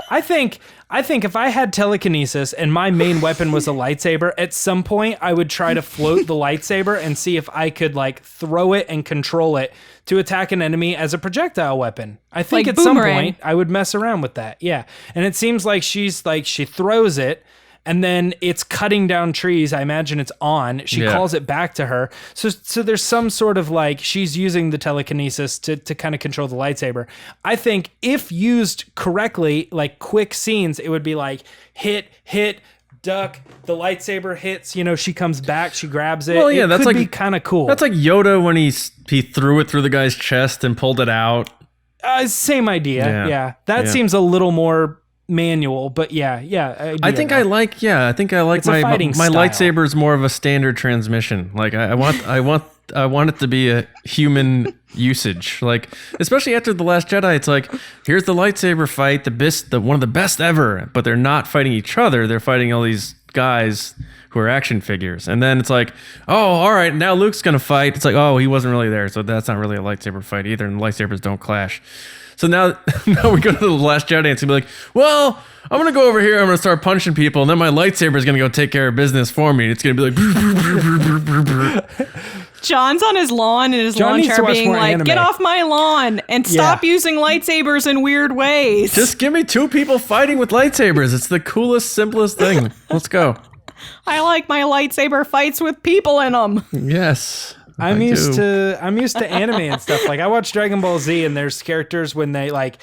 I think I think if I had telekinesis and my main weapon was a lightsaber, at some point I would try to float the lightsaber and see if I could like throw it and control it to attack an enemy as a projectile weapon. I think Like at some boomerang. point I would mess around with that. Yeah. And it seems like she throws it and then it's cutting down trees. I imagine it's on. She calls it back to her. So there's some sort of like she's using the telekinesis to kind of control the lightsaber. I think if used correctly, like quick scenes, it would be like hit, duck, the lightsaber hits, she comes back, she grabs it. Well, yeah, that's like be kind of cool. That's like Yoda when he threw it through the guy's chest and pulled it out. Same idea. Yeah. That seems a little more manual, but I think I like It's a my fighting style. lightsaber is more of a standard transmission. Like I want it to be a human usage. Like especially after The Last Jedi, it's like here's the lightsaber fight, the one of the best ever, but they're not fighting each other. They're fighting all these guys who are action figures. And then it's like, oh, all right, now Luke's gonna fight. It's like, oh, he wasn't really there, so that's not really a lightsaber fight either, and lightsabers don't clash. So now we go to The Last Jedi and it's gonna be like, well, I'm gonna go over here, I'm gonna start punching people, and then my lightsaber is gonna go take care of business for me. It's gonna be like John's on his lawn in his lawn chair being like, anime. get off my lawn and stop using lightsabers in weird ways. just give me two people fighting with lightsabers. It's the coolest, simplest thing. Let's go. I like my lightsaber fights with people in them. Yes. I'm used to anime and stuff. Like I watch Dragon Ball Z and there's characters when they like,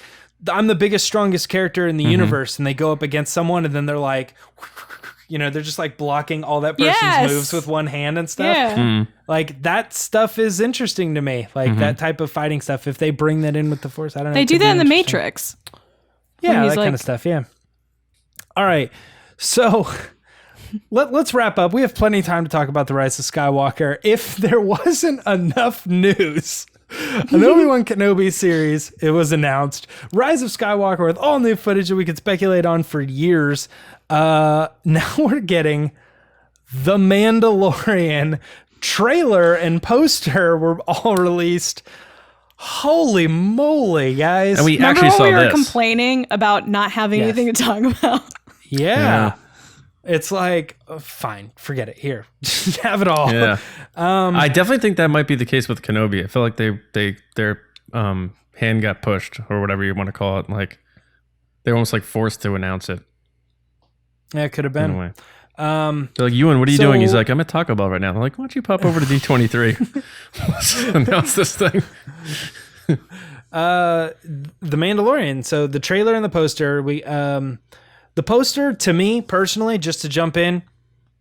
I'm the biggest, strongest character in the universe, and they go up against someone and then they're like, they're just like blocking all that person's moves with one hand and stuff. Yeah. Like that stuff is interesting to me. Like that type of fighting stuff. If they bring that in with the Force, I don't know. They do that in The Matrix. Yeah, that kind of stuff. Yeah. All right. So let's wrap up. We have plenty of time to talk about the Rise of Skywalker. If there wasn't enough news, an Obi-Wan Kenobi series, it was announced. Rise of Skywalker with all new footage that we could speculate on for years. Now we're getting the Mandalorian trailer and poster were all released. Holy moly, guys. And we Remember actually when saw we were this. complaining about not having anything to talk about? Yeah. It's like, fine, forget it. Here, have it all. Yeah. I definitely think that might be the case with Kenobi. I feel like their hand got pushed or whatever you want to call it. Like they're almost like forced to announce it. Yeah, it could have been. Anyway. They're like, Ewan, what are you doing? He's like, I'm at Taco Bell right now. I'm like, why don't you pop over to D23? Let's announce this thing. The Mandalorian. So the trailer and the poster, the poster to me personally, just to jump in,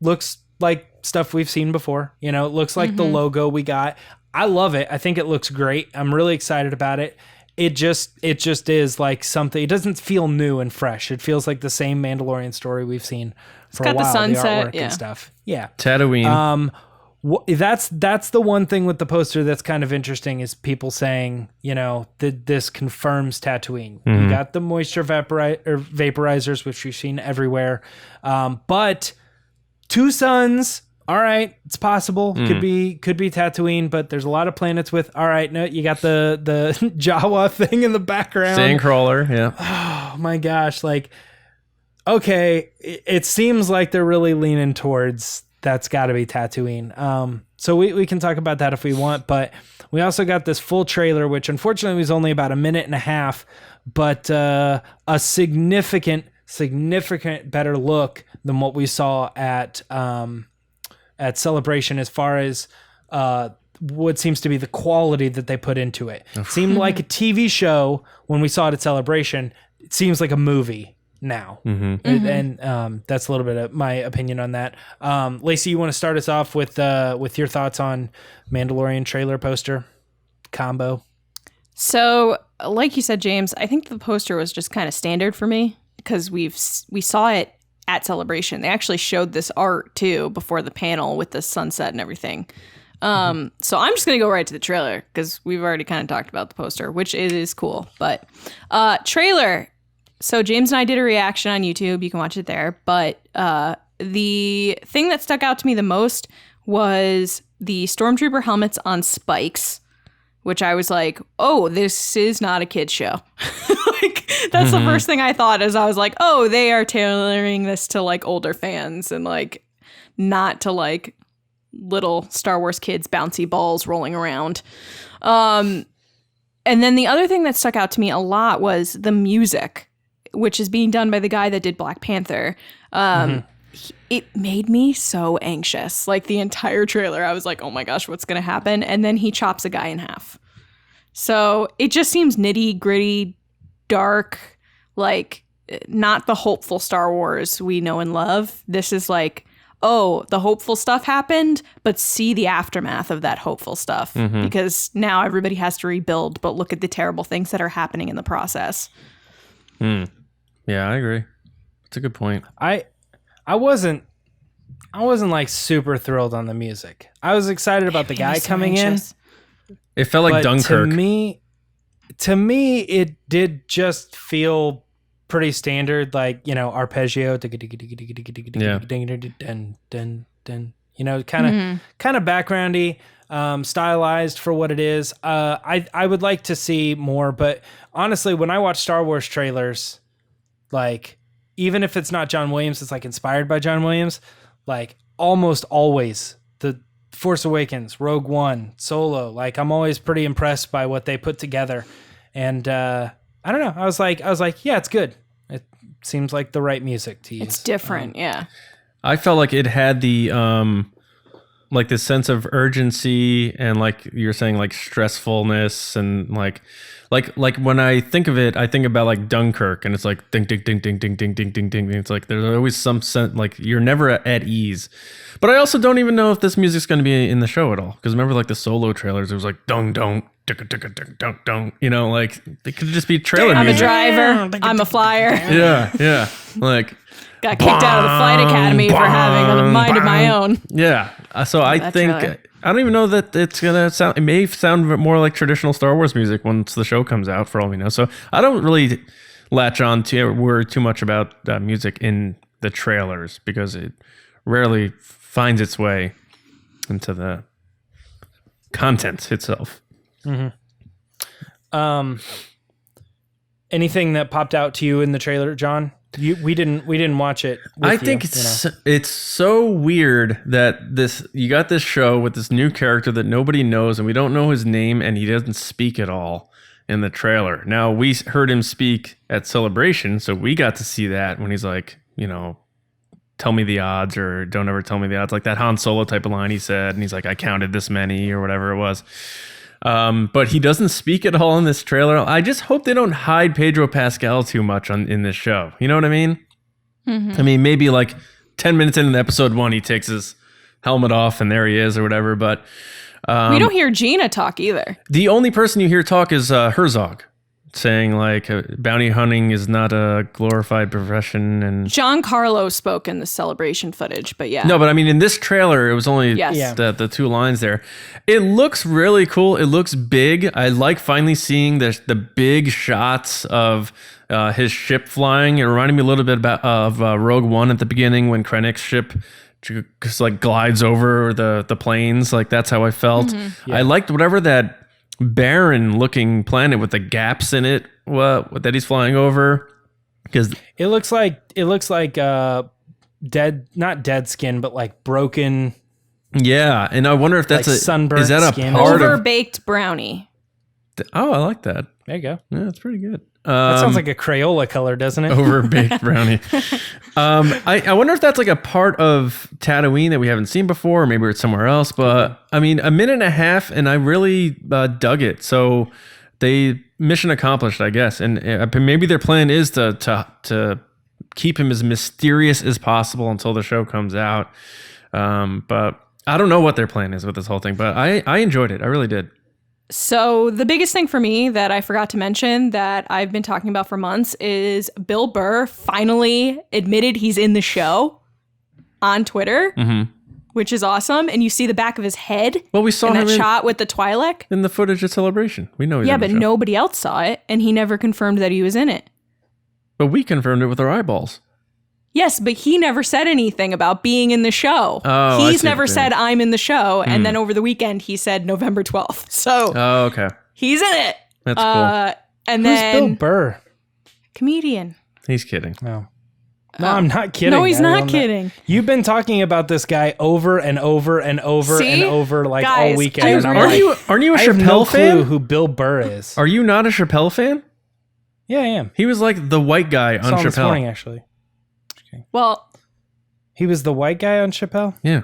looks like stuff we've seen before. It looks like the logo we got. I love it. I think it looks great. I'm really excited about it. It just is like something. It doesn't feel new and fresh. It feels like the same Mandalorian story we've seen for a while. Got the sunset, artwork and stuff. Yeah. Tatooine. That's the one thing with the poster that's kind of interesting is people saying, that this confirms Tatooine. You got the moisture vaporizers, which we've seen everywhere. But two suns. All right, it's possible. Could be Tatooine, but there's a lot of planets with. All right, no, you got the Jawa thing in the background. Sandcrawler, yeah. Oh my gosh, like, okay, it seems like they're really leaning towards that's got to be Tatooine. So we can talk about that if we want, but we also got this full trailer, which unfortunately was only about a minute and a half, but a significant better look than what we saw at Celebration as far as what seems to be the quality that they put into it. It seemed like a TV show when we saw it at Celebration. It seems like a movie now. And that's a little bit of my opinion on that. Lacey, you want to start us off with your thoughts on Mandalorian trailer poster combo? So, like you said, James, I think the poster was just kind of standard for me because we saw it at Celebration. They actually showed this art too before the panel with the sunset and everything. So I'm just going to go right to the trailer because we've already kind of talked about the poster, which is cool. But trailer. So James and I did a reaction on YouTube. You can watch it there. But the thing that stuck out to me the most was the Stormtrooper helmets on spikes, which I was like, oh, this is not a kid's show. Like, That's the first thing I thought as I was like, oh, they are tailoring this to like older fans and like not to like little Star Wars kids bouncy balls rolling around. And then the other thing that stuck out to me a lot was the music, which is being done by the guy that did Black Panther. It made me so anxious. Like the entire trailer, I was like, oh my gosh, what's going to happen? And then he chops a guy in half. So it just seems nitty gritty, dark, like not the hopeful Star Wars we know and love. This is like, oh, the hopeful stuff happened, but see the aftermath of that hopeful stuff because now everybody has to rebuild, but look at the terrible things that are happening in the process. Yeah, I agree. That's a good point. I wasn't like super thrilled on the music. I was excited about the guy coming in. It felt like Dunkirk. To me, it did just feel pretty standard, like, you know, arpeggio, you know, kind of backgroundy, stylized for what it is. I would like to see more, but honestly, when I watch Star Wars trailers, like, even if it's not John Williams, it's like inspired by John Williams, like almost always the Force Awakens, Rogue One, Solo, like I'm always pretty impressed by what they put together. And I don't know. I was like, yeah, it's good. It seems like the right music to use. It's different, yeah. I felt like it had the like this sense of urgency and like you're saying like stressfulness and like when I think of it, I think about like Dunkirk and it's like ding ding ding ding ding ding ding ding ding. It's like there's always some sense like you're never at ease. But I also don't even know if this music's going to be in the show at all because remember like the Solo trailers, it was like dung dung. You know, like they could just be trailer music. I'm a driver. I'm a flyer. Yeah. Like got kicked out of the flight academy for having a mind of my own. Yeah. So I think trailer. I don't even know that it's gonna sound. It may sound more like traditional Star Wars music once the show comes out, for all we know. So I don't really latch on to word too much about music in the trailers because it rarely finds its way into the content itself. Anything that popped out to you in the trailer, John? We didn't watch it. I think it's so weird that you got this show with this new character that nobody knows and we don't know his name and he doesn't speak at all in the trailer. Now we heard him speak at Celebration, so we got to see that when he's like, you know, tell me the odds or don't ever tell me the odds, like that Han Solo type of line he said, and he's like, I counted this many or whatever it was. But he doesn't speak at all in this trailer. I just hope they don't hide Pedro Pascal too much in this show. You know what I mean? I mean, maybe like 10 minutes into episode 1, he takes his helmet off and there he is or whatever. But we don't hear Gina talk either. The only person you hear talk is Herzog, saying like bounty hunting is not a glorified profession. And Giancarlo spoke in the Celebration footage, but yeah. No, but I mean, in this trailer, it was only Yes. the two lines there. It looks really cool. It looks big. I like finally seeing the big shots of his ship flying. It reminded me a little bit of Rogue One at the beginning when Krennic's ship just like glides over the plains. Like that's how I felt. I liked whatever that barren looking planet with the gaps in it that he's flying over, because it looks like dead, not dead skin, but like broken. Yeah, and I wonder if that's like sunburnt is that a skin. part Overbaked brownie. Oh, I like that. There you go. Yeah, that's pretty good. That sounds like a Crayola color, doesn't it? Overbaked brownie. I wonder if that's like a part of Tatooine that we haven't seen before, or maybe it's somewhere else. But I mean, a minute and a half, and I really dug it. So they mission accomplished, I guess. And maybe their plan is to keep him as mysterious as possible until the show comes out. But I don't know what their plan is with this whole thing. But I enjoyed it. I really did. So the biggest thing for me that I forgot to mention that I've been talking about for months is Bill Burr finally admitted he's in the show on Twitter, which is awesome. And you see the back of his head. Well, we saw in him that shot with the Twi'lek in the footage of Celebration. We know he's in the but show. nobody else saw it, and he never confirmed that he was in it. But we confirmed it with our eyeballs. Yes, but he never said anything about being in the show. Oh, He's never said I'm in the show. And then over the weekend, he said November 12th. So okay. he's in it. That's cool. And Who's then Bill Burr? Comedian. He's kidding. No. No, I'm not kidding. No, he's not kidding. You've been talking about this guy over and over and over See? and over like Guys, all weekend. And I'm Aren't you a I have Chappelle no fan? clue who Bill Burr is. Are you not a Chappelle fan? Yeah, I am. He was like the white guy on Saw him this morning, Chappelle. actually. Well, He was the white guy on Chappelle? Yeah.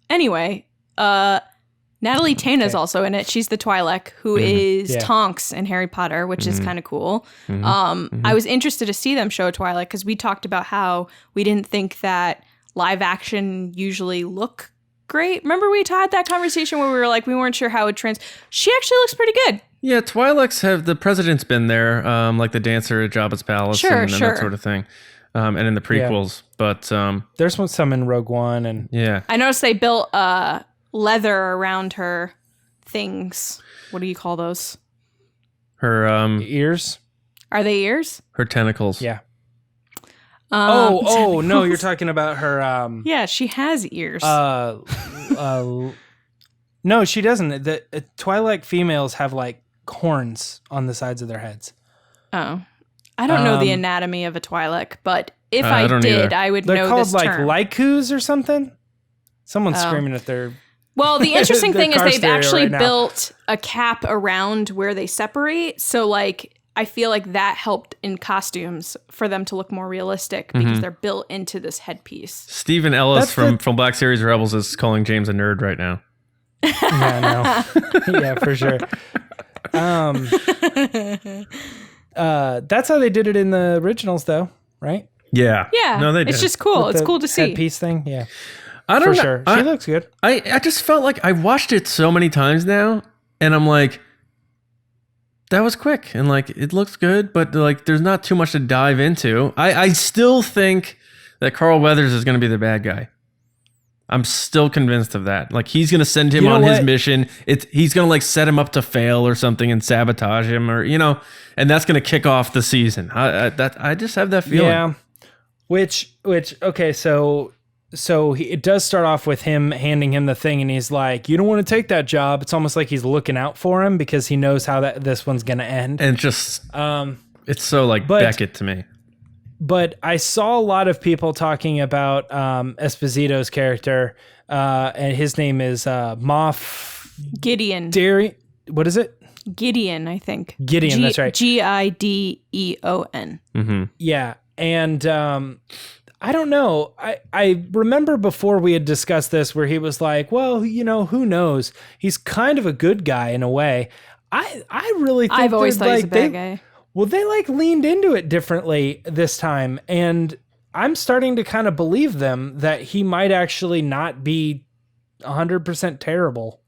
anyway, Natalie Tana's also in it. She's the Twi'lek who is Yeah. Tonks in Harry Potter, which is kind of cool. I was interested to see them show a Twi'lek because we talked about how we didn't think that live action usually look great. Remember we had that conversation where we were like, we weren't sure how it She actually looks pretty good. Yeah, Twi'leks have, the president's been there, like the dancer at Jabba's palace and that sort of thing. And in the prequels. But There's some in Rogue One. And yeah. I noticed they built leather around her things. What do you call those? Her ears? Are they ears? her tentacles. Yeah. No, you're talking about her. Yeah, she has ears. No, she doesn't. The Twi'lek females have like horns on the sides of their heads. Oh. I don't know the anatomy of a Twi'lek, but if I don't did, either. I would They're know called this like term. Lykus or something. Someone's screaming at their. Well, the interesting the thing is car they've stereo actually right now. built a cap around where they separate. So, like, I feel like that helped in costumes for them to look more realistic because they're built into this headpiece. Stephen Ellis That's from Black Series Rebels is calling James a nerd right now. Yeah, no. Yeah, for sure. That's how they did it in the originals, though, right? Yeah. Yeah. No, they did. It's just cool. With It's the cool to see. headpiece thing, yeah, I don't for know. sure. She looks good. I just felt like I watched it so many times now, and I'm like, that was quick, and like it looks good, but like there's not too much to dive into. I still think that Carl Weathers is going to be the bad guy. I'm still convinced of that. Like he's going to send him You know on his what? mission. He's going to like set him up to fail or something and sabotage him, or and that's going to kick off the season. I just have that feeling. Yeah. Which okay, so it does start off with him handing him the thing, and he's like, "You don't want to take that job." It's almost like he's looking out for him because he knows how this one's gonna end. And just it's so like but- Beckett to me. But I saw a lot of people talking about Esposito's character, and his name is Moff Gideon. What is it? Gideon, I think. Gideon, that's right. Gideon. Yeah, and I don't know. I remember before we had discussed this where he was like, well, who knows? He's kind of a good guy in a way. I really think I've always they're, thought he's a like, bad guy. Well, they like leaned into it differently this time, and I'm starting to kind of believe them that he might actually not be 100% terrible.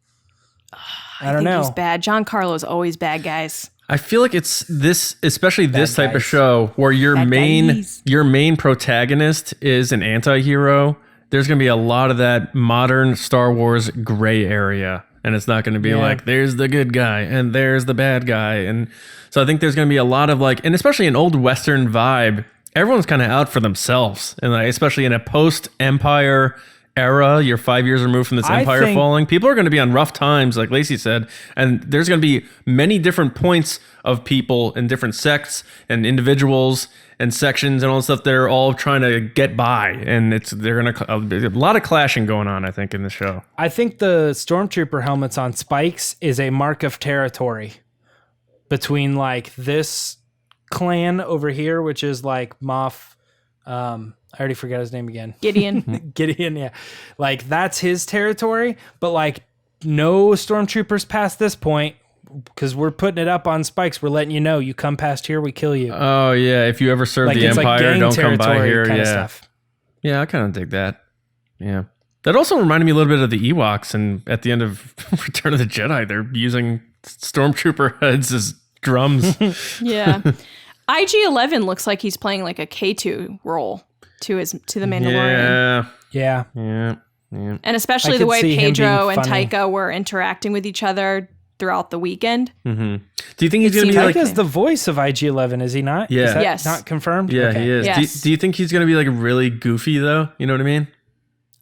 I don't know. He's bad. Giancarlo's always bad guys. I feel like it's this, especially this type of guys. show where your Bad guys. main protagonist is an anti-hero. There's going to be a lot of that modern Star Wars gray area. And it's not going to be like, there's the good guy and there's the bad guy. And so I think there's going to be a lot of like, and especially an old Western vibe, everyone's kind of out for themselves. And like, especially in a post-Empire era, you're 5 years removed from this empire falling. People are going to be on rough times, like Lacey said. And there's going to be many different points of people in different sects and individuals and sections and all this stuff. They're all trying to get by, and they're gonna a lot of clashing going on, I think, in the show. I think the stormtrooper helmets on spikes is a mark of territory between like this clan over here, which is like Moff. I already forgot his name again. Gideon. Gideon, yeah, like that's his territory. But like no stormtroopers past this point. Because we're putting it up on spikes. We're letting you know, you come past here, we kill you. Oh yeah, if you ever serve Like the it's Empire, like gang don't come by territory here. kind Yeah, of stuff. Yeah, I kind of dig that. Yeah, that also reminded me a little bit of the Ewoks. And at the end of Return of the Jedi, they're using stormtrooper heads as drums. Yeah. IG-11 looks like he's playing like a K2 role to the Mandalorian. Yeah. And especially I the could way see him Pedro being and funny. Taika were interacting with each other throughout the weekend. Do you think he's going to be seems like? Taika's the voice of IG-11, is he not? Yeah. Is that Yes. not confirmed? Yeah, Okay. he is. Yes. Do you think he's going to be like really goofy though? You know what I mean?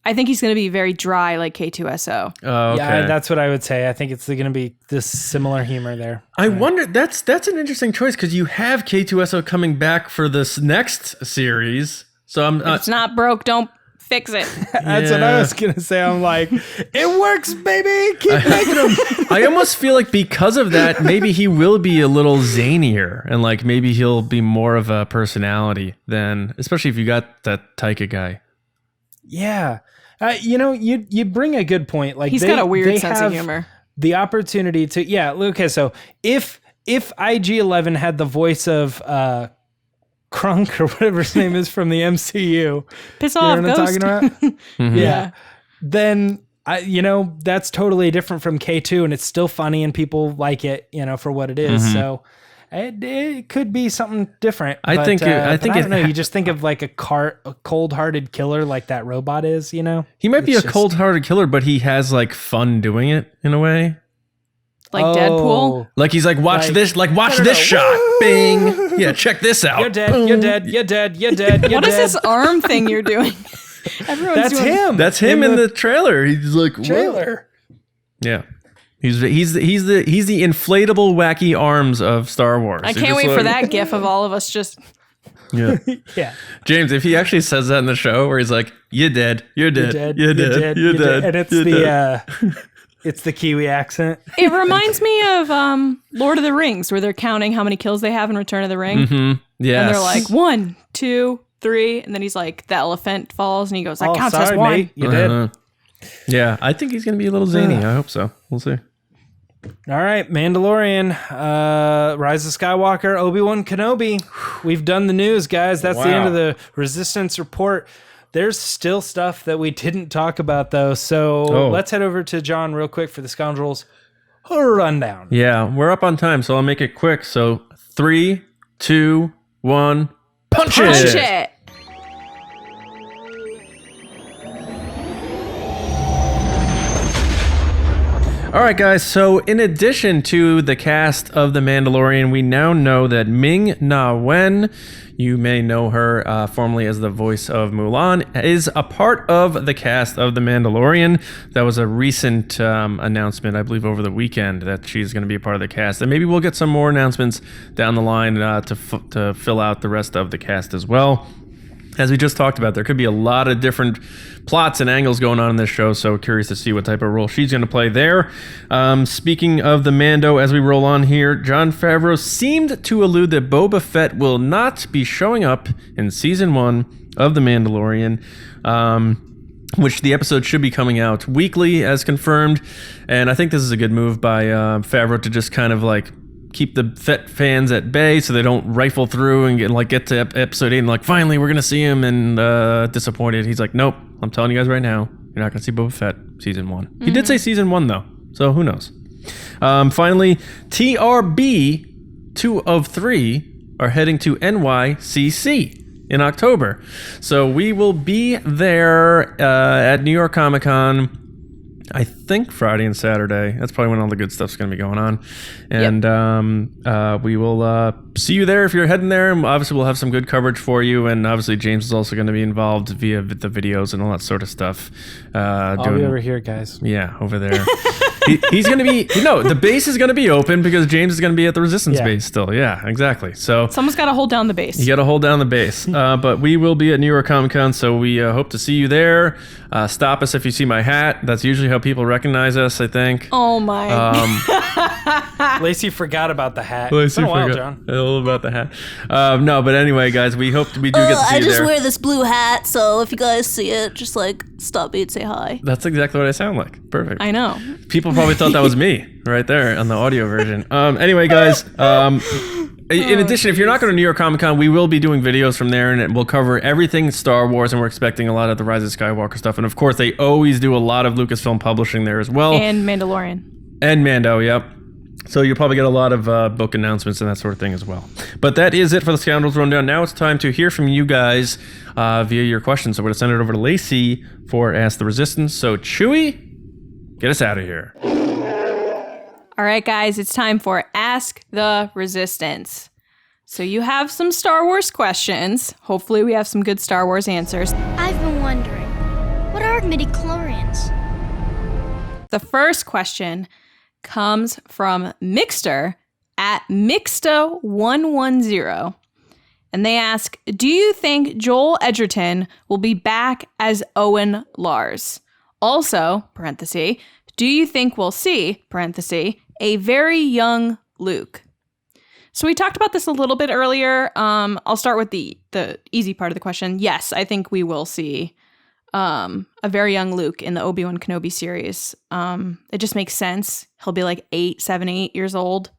I think he's going to be very dry like K2SO. Oh, okay. Yeah, that's what I would say. I think it's going to be this similar humor there. I wonder, that's an interesting choice because you have K2SO coming back for this next series. So I'm If it's not broke, don't fix it. That's what I was going to say. I'm like, it works, baby. Keep making them. I almost feel like because of that, maybe he will be a little zanier and like maybe he'll be more of a personality than, especially if you got that Taika guy. Yeah. You bring a good point. Like He's got a weird sense of humor. The opportunity to, okay, so if IG-11 had the voice of Krunk or whatever his name is from the MCU, Piss off, what I'm Ghost. talking about? Mm-hmm. Yeah. Then, that's totally different from K2 and it's still funny and people like it, for what it is. Mm-hmm. So it could be something different. I think I don't know. You just think of like a cold-hearted killer like that robot is, He might be a cold-hearted killer, but he has like fun doing it in a way. Like Deadpool. Like he's like, watch this shot. Bing. Yeah, check this out. You're dead. Boom. You're dead. You're dead. You're dead. You're What is dead. this arm thing you're doing? Everyone's That's doing him. That's him in the trailer. He's like, trailer. whoa. Yeah. He's the inflatable wacky arms of Star Wars. I can't wait for that gif of all of us just... Yeah. Yeah. James, if he actually says that in the show where he's like, you're dead. You're dead. You're dead. You're dead. And it's it's the Kiwi accent. It reminds me of Lord of the Rings, where they're counting how many kills they have in Return of the Ring. Mm-hmm. Yeah. And they're like, 1, 2, 3. And then he's like, the elephant falls. And he goes, that counts as 1. Mate, you did. Yeah, I think he's going to be a little zany. I hope so. We'll see. All right, Mandalorian, Rise of Skywalker, Obi-Wan Kenobi. We've done the news, guys. That's the end of the Resistance report. There's still stuff that we didn't talk about, though. So let's head over to John real quick for the Scoundrels rundown. Yeah, we're up on time, so I'll make it quick. So 3, 2, 1, punch it! All right, guys, so in addition to the cast of The Mandalorian, we now know that Ming Na-Wen, you may know her formerly as the voice of Mulan, is a part of the cast of The Mandalorian. That was a recent announcement, I believe, over the weekend that she's going to be a part of the cast. And maybe we'll get some more announcements down the line to fill out the rest of the cast as well. As we just talked about, there could be a lot of different plots and angles going on in this show, so curious to see what type of role she's going to play there. Speaking of the Mando, as we roll on here, Jon Favreau seemed to allude that Boba Fett will not be showing up in Season 1 of The Mandalorian, which the episode should be coming out weekly, as confirmed. And I think this is a good move by Favreau to just kind of like keep the Fett fans at bay so they don't rifle through and get to episode 8 and like, finally, we're going to see him, and disappointed. He's like, nope, I'm telling you guys right now, you're not going to see Boba Fett Season 1. Mm-hmm. He did say Season 1, though, so who knows? Finally, TRB 2 of 3 are heading to NYCC in October. So we will be there at New York Comic Con, I think Friday and Saturday. That's probably when all the good stuff's going to be going on. And we will see you there if you're heading there. And obviously, we'll have some good coverage for you. And obviously, James is also going to be involved via the videos and all that sort of stuff. I'll be over here, guys. Yeah, over there. He's going to be... the base is going to be open because James is going to be at the Resistance base still. Yeah, exactly. So someone's got to hold down the base. You got to hold down the base. But we will be at New York Comic Con, so we hope to see you there. Stop us if you see my hat. That's usually how people recognize us, I think. Oh my. Lacey forgot about the hat. Lacey it's been a while, forgot John. a little about the hat. No, but anyway, guys, we hope we do get to see I you just there. wear this blue hat, so if you guys see it, just like stop me and say hi. That's exactly what I sound like. Perfect. I know. People probably thought that was me right there on the audio version. Anyway, guys, in addition, if you're not going to New York Comic Con, we will be doing videos from there, and we'll cover everything Star Wars, and we're expecting a lot of the Rise of Skywalker stuff. And of course, they always do a lot of Lucasfilm publishing there as well. And Mandalorian. And Mando, yep. So you'll probably get a lot of book announcements and that sort of thing as well. But that is it for the Scoundrels Rundown. Now it's time to hear from you guys via your questions. So we're going to send it over to Lacey for Ask the Resistance. So Chewie, get us out of here. All right, guys, it's time for Ask the Resistance. So you have some Star Wars questions. Hopefully we have some good Star Wars answers. I've been wondering, what are are midichlorians? The first question comes from Mixter at Mixta110. And they ask, do you think Joel Edgerton will be back as Owen Lars? Also, parenthesis, do you think we'll see, parenthesis, a very young Luke? So we talked about this a little bit earlier. I'll start with the easy part of the question. Yes, I think we will see a very young Luke in the Obi-Wan Kenobi series. It just makes sense. He'll be like 7, 8 years old.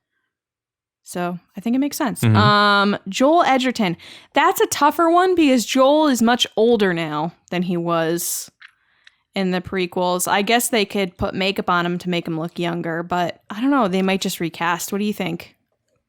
So I think it makes sense. Mm-hmm. Joel Edgerton. That's a tougher one because Joel is much older now than he was in the prequels. I guess they could put makeup on him to make him look younger, but I don't know. They might just recast. What do you think,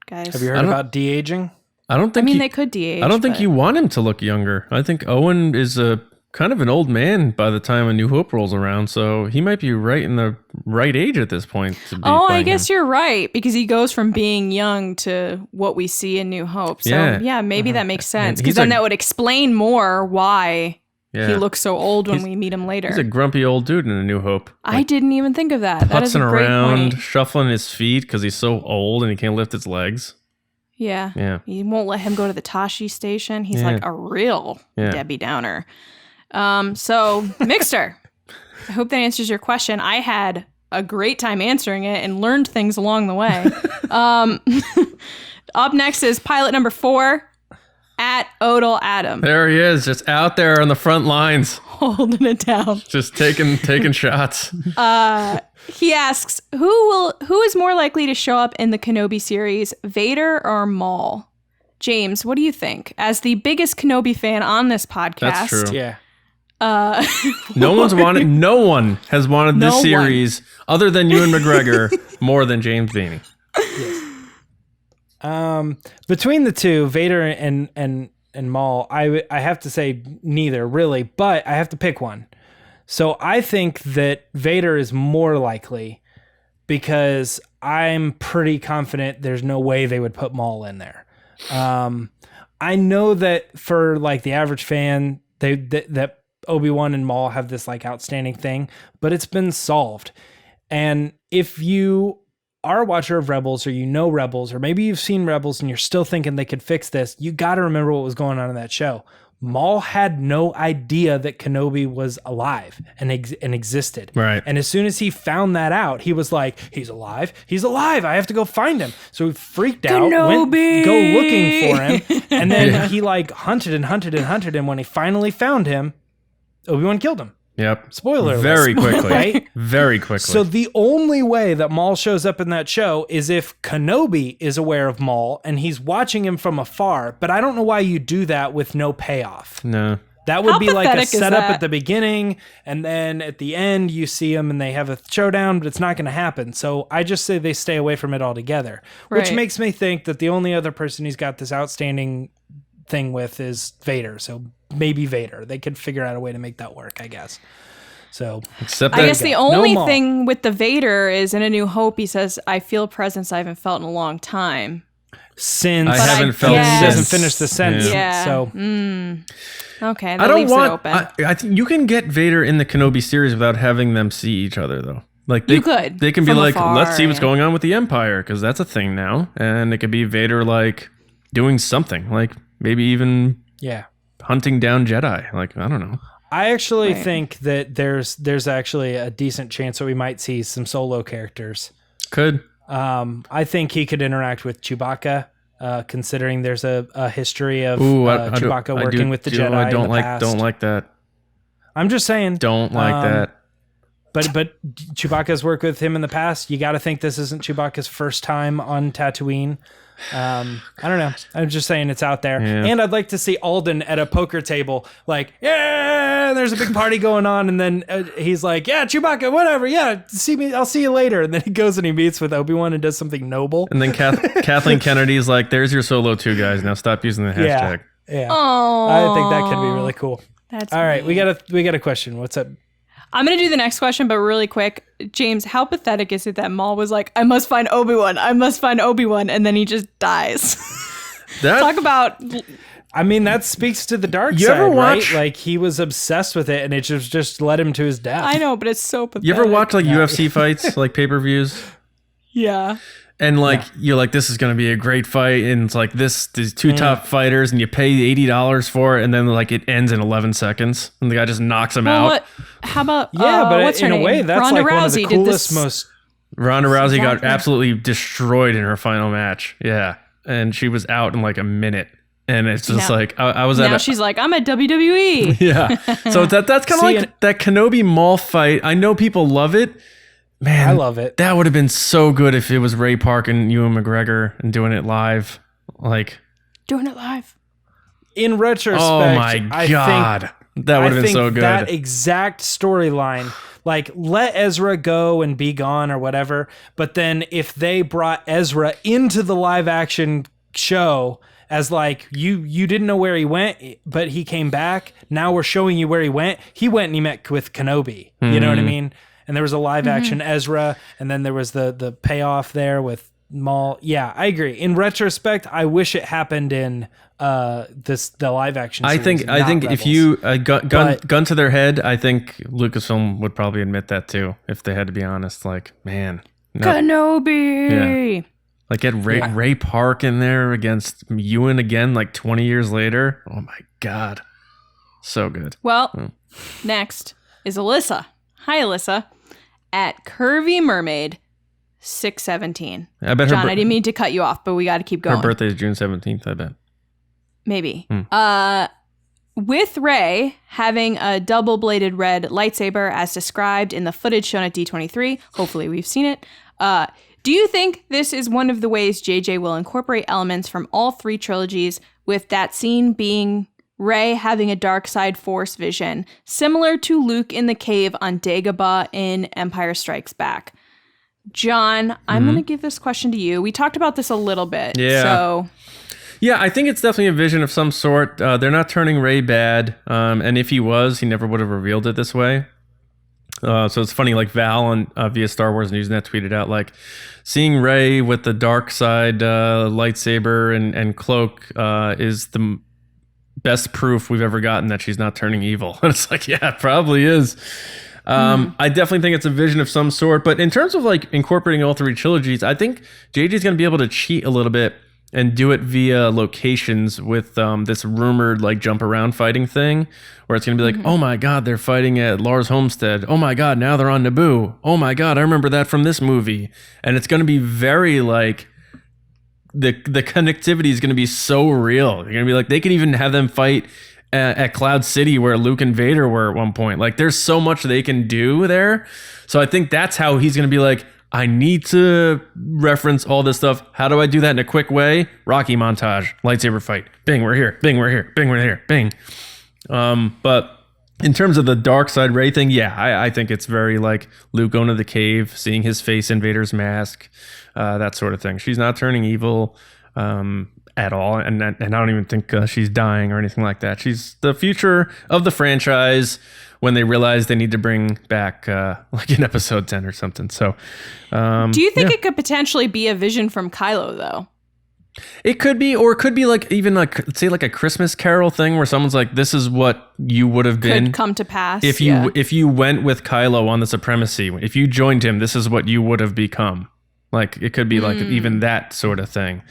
guys? Have you heard about de-aging? I don't think. They could de-age. I don't think you want him to look younger. I think Owen is a kind of an old man by the time A New Hope rolls around, so he might be right in the right age at this point. I guess you're right, because he goes from being young to what we see in New Hope. So yeah, maybe that makes sense, because then that would explain more why he looks so old when we meet him later. He's a grumpy old dude in A New Hope. I didn't even think of that. That is a great around, point. shuffling his feet because he's so old and he can't lift his legs. Yeah. He won't let him go to the Tashi station. He's like a real Debbie Downer. So, Mixter, I hope that answers your question. I had a great time answering it and learned things along the way. Up next is pilot number 4 at Odell Adam. There he is, just out there on the front lines. Holding it down. Just taking shots. He asks, who is more likely to show up in the Kenobi series, Vader or Maul? James, what do you think? As the biggest Kenobi fan on this podcast. That's true. Yeah. No one has wanted this series other than Ewan McGregor more than James Beanie. Yes. Between the two, Vader and Maul, I have to say neither really, but I have to pick one. So I think that Vader is more likely because I'm pretty confident there's no way they would put Maul in there. I know that for like the average fan, that Obi-Wan and Maul have this like outstanding thing, but it's been solved. And if you are a watcher of Rebels, or you know Rebels, or maybe you've seen Rebels and you're still thinking they could fix this, you got to remember what was going on in that show. Maul had no idea that Kenobi was alive and existed. Right. And as soon as he found that out, he was like, he's alive. I have to go find him. So he freaked out, went go looking for him. And then he like hunted. And when he finally found him, Obi-Wan killed him. Yep. Spoiler alert. Very quickly. Right? Very quickly. So the only way that Maul shows up in that show is if Kenobi is aware of Maul and he's watching him from afar. But I don't know why you do that with no payoff. No. That would be like a pathetic is setup that? at the beginning, and then at the end you see them and they have a showdown, but it's not going to happen. So I just say they stay away from it altogether, which Right. makes me think that the only other person he's got this outstanding thing with is Vader. So maybe Vader. They could figure out a way to make that work, I guess. So Except I that guess the only thing with the Vader is in A New Hope, he says, I feel a presence I haven't felt in a long time. Since I haven't felt he guess- doesn't finish the sentence. Yeah. So Okay, that I don't leaves want. it open. I think you can get Vader in the Kenobi series without having them see each other, though. Like You could, They can be from like, afar, let's see what's yeah. going on with the Empire, because that's a thing now, and it could be Vader like doing something, like maybe even yeah. hunting down Jedi. Like I don't know. I actually Right. think that there's actually a decent chance that we might see some solo characters. Could. I think he could interact with Chewbacca, considering there's a history of Chewbacca working with the Jedi. I don't in the past. like that. I'm just saying. Don't like that. But Chewbacca's worked with him in the past. You got to think this isn't Chewbacca's first time on Tatooine. I don't know. I'm just saying it's out there. Yeah. And I'd like to see Alden at a poker table, like, yeah, there's a big party going on. And then he's like, yeah, Chewbacca, whatever. Yeah, I'll see you later. And then he goes and he meets with Obi-Wan and does something noble. And then Kathleen Kennedy's like, "There's your solo 2 guys. Now stop using the hashtag." Yeah. Oh, I think that could be really cool. That's All right, mean. we got a question. What's up? I'm going to do the next question, but really quick. James, how pathetic is it that Maul was like, I must find Obi-Wan, and then he just dies? Talk about I mean, that speaks to the dark You side, ever watch- right? Like, he was obsessed with it, and it just led him to his death. I know, but it's so pathetic. You ever watch like UFC fights, like pay-per-views? Yeah. And like you're like, this is gonna be a great fight, and it's like these two top fighters, and you pay $80 for it, and then like it ends in 11 seconds, and the guy just knocks him out. How about but what's her in a name? way, that's Ronda like Rousey one of the did coolest, this. most. Ronda Rousey got Exactly. absolutely destroyed in her final match. Yeah, and she was out in like a minute, and it's just Now- like I was Now at. she's like, I'm at WWE. Yeah, so that's kind of See, like that Kenobi Maul fight. I know people love it. Man, I love it. That would have been so good if it was Ray Park and Ewan McGregor and doing it live. Like, Doing it live. In retrospect, oh my God. That would have been so good. That exact storyline, like let Ezra go and be gone or whatever, but then if they brought Ezra into the live action show as like you didn't know where he went, but he came back. Now we're showing you where he went. He went and he met with Kenobi. You know what I mean? And there was a live action Ezra, and then there was the payoff there with Maul. Yeah, I agree. In retrospect, I wish it happened in the live action I series, think if not you Rebels. gun to their head, I think Lucasfilm would probably admit that too, if they had to be honest. Like, man, no, Kenobi. like get Ray Park in there against Ewan again, like 20 years later. Oh my God, so good. Well, next is Alyssa. Hi, Alyssa. At Curvy Mermaid 617. I bet John, I didn't mean to cut you off, but we got to keep going. her birthday is June 17th. I bet. Maybe. With Rey having a double-bladed red lightsaber as described in the footage shown at D23, hopefully we've seen it, do you think this is one of the ways JJ will incorporate elements from all three trilogies, with that scene being Rey having a dark side force vision, similar to Luke in the cave on Dagobah in Empire Strikes Back? John, I'm going to give this question to you. We talked about this a little bit. Yeah. So Yeah, I think it's definitely a vision of some sort. They're not turning Rey bad, and if he was, he never would have revealed it this way. So it's funny, like Val on via Star Wars Newsnet tweeted out, like, seeing Rey with the dark side lightsaber and cloak is the best proof we've ever gotten that she's not turning evil. And it's like, yeah, it probably is. I definitely think it's a vision of some sort. But in terms of like incorporating all three trilogies, I think JJ's going to be able to cheat a little bit and do it via locations with this rumored like jump around fighting thing, where it's going to be like, oh my God, they're fighting at Lars Homestead. Oh my God, now they're on Naboo. Oh my God, I remember that from this movie. And it's going to be very like, the connectivity is going to be so real. They're going to be like, they could even have them fight at Cloud City where Luke and Vader were at one point. Like, there's so much they can do there. So I think that's how he's going to be like, I need to reference all this stuff. How do I do that in a quick way? Rocky montage, lightsaber fight. Bing, we're here. Bing, we're here. Bing, we're here. Bing. But in terms of the dark side Rey thing, yeah, I think it's very like Luke going to the cave, seeing his face in Vader's mask, that sort of thing. She's not turning evil at all, and I don't even think she's dying or anything like that. She's the future of the franchise when they realize they need to bring back like in episode 10 or something. So do you think it could potentially be a vision from Kylo, though? It could be, or it could be like even like, say, like a Christmas Carol thing where someone's like, this is what you would have been. Could come to pass. If you went with Kylo on the supremacy, if you joined him, this is what you would have become. Like, it could be like even that sort of thing.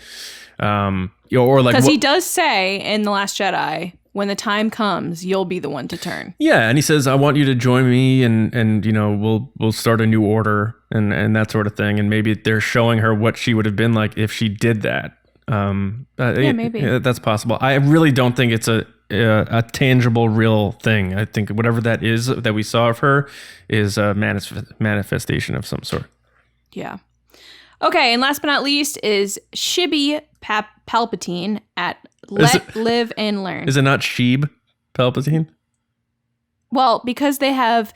Or like, because he does say in The Last Jedi, when the time comes, you'll be the one to turn. Yeah, and he says, I want you to join me, and you know, we'll start a new order and that sort of thing. And maybe they're showing her what she would have been like if she did that. Maybe that's possible. I really don't think it's a tangible, real thing. I think whatever that is that we saw of her is a manifestation of some sort. Yeah. Okay, and last but not least is Shibby Palpatine at Live and Learn. Is it not Sheeb Palpatine? Well, because they have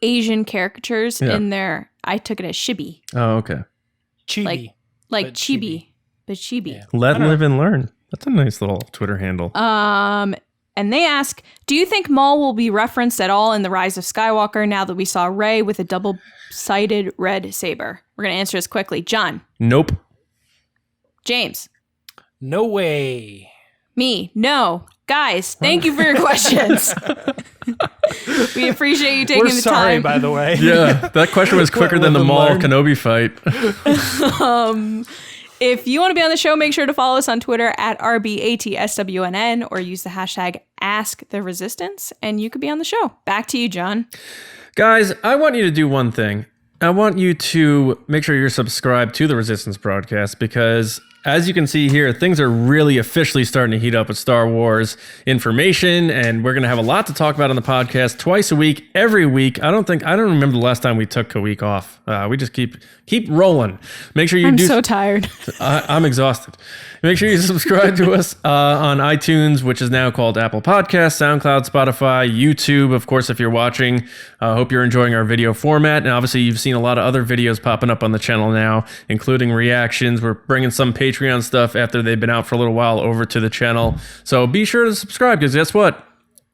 Asian caricatures in there, I took it as Shibby. Oh, okay. Chibi. Like Chibi. But Chibi. Yeah. Let live and learn. That's a nice little Twitter handle. And they ask, do you think Maul will be referenced at all in the Rise of Skywalker now that we saw Rey with a double-sided red saber? We're going to answer this quickly. John. Nope. James. No way. Me? No. Guys, thank you for your questions. We appreciate you taking We're the sorry, time. by the way. Yeah, that question was quicker than the Maul Kenobi fight. If you want to be on the show, make sure to follow us on Twitter at RBATSWNN or use the hashtag AskTheResistance, and you could be on the show. Back to you, John. Guys, I want you to do one thing. I want you to make sure you're subscribed to the Resistance broadcast because, as you can see here, things are really officially starting to heat up with Star Wars information, and we're going to have a lot to talk about on the podcast twice a week, every week. I don't remember the last time we took a week off. We just keep rolling. Make sure you I'm so tired. I'm exhausted. Make sure you subscribe to us on iTunes, which is now called Apple Podcasts, SoundCloud, Spotify, YouTube. Of course, if you're watching, I hope you're enjoying our video format. And obviously, you've seen a lot of other videos popping up on the channel now, including reactions. We're bringing some Patreon stuff after they've been out for a little while over to the channel. So be sure to subscribe because guess what?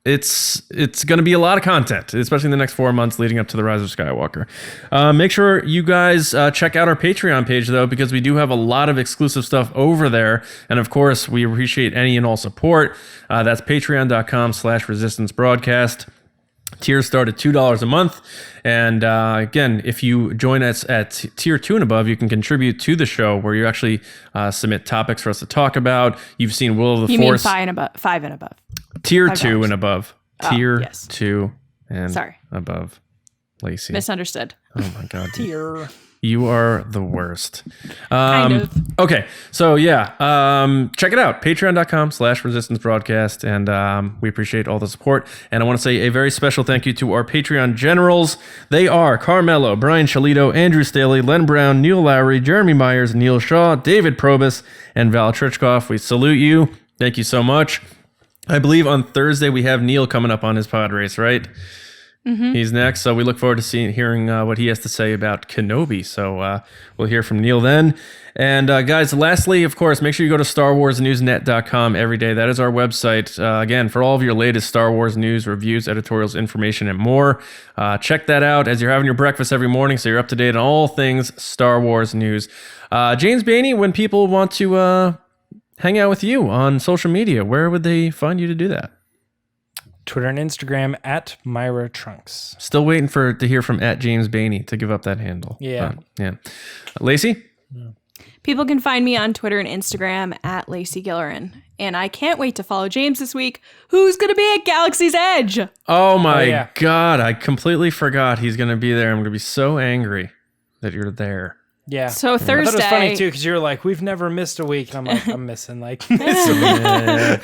It's going to be a lot of content, especially in the next 4 months leading up to the Rise of Skywalker. Make sure you guys check out our Patreon page, though, because we do have a lot of exclusive stuff over there. And, of course, we appreciate any and all support. That's patreon.com/resistance broadcast. Tiers start at $2 a month. And again, if you join us at tier 2 and above, you can contribute to the show where you actually submit topics for us to talk about. You've seen Will of the Force. You mean five and above. Tier $5. 2 and above. Tier yes. 2 and above. Lacey. Misunderstood. Oh my God. Tier. You are the worst. Kind of. Okay. So yeah, check it out. Patreon.com/resistance broadcast. And we appreciate all the support. And I want to say a very special thank you to our Patreon generals. They are Carmelo, Brian Shalito, Andrew Staley, Len Brown, Neil Lowry, Jeremy Myers, Neil Shaw, David Probus, and Val Trichkoff. We salute you. Thank you so much. I believe on Thursday we have Neil coming up on his pod race, right? Mm-hmm. He's next, so we look forward to hearing what he has to say about Kenobi. So we'll hear from Neil then. And guys, lastly, of course, make sure you go to StarWarsNewsNet.com every day. That is our website, again, for all of your latest Star Wars news, reviews, editorials, information, and more. Check that out as you're having your breakfast every morning so you're up to date on all things Star Wars news. James Bainey, when people want to hang out with you on social media, where would they find you to do that? Twitter and Instagram at Myra Trunks. Still waiting to hear from at James Bainey to give up that handle. Yeah. Yeah. Lacey? People can find me on Twitter and Instagram at Lacey Gillerin. And I can't wait to follow James this week, who's going to be at Galaxy's Edge. Oh my God. I completely forgot he's going to be there. I'm going to be so angry that you're there. Yeah. So Thursday. I thought it was funny too because you were like, we've never missed a week. And I'm like, I'm missing like. So Thursday.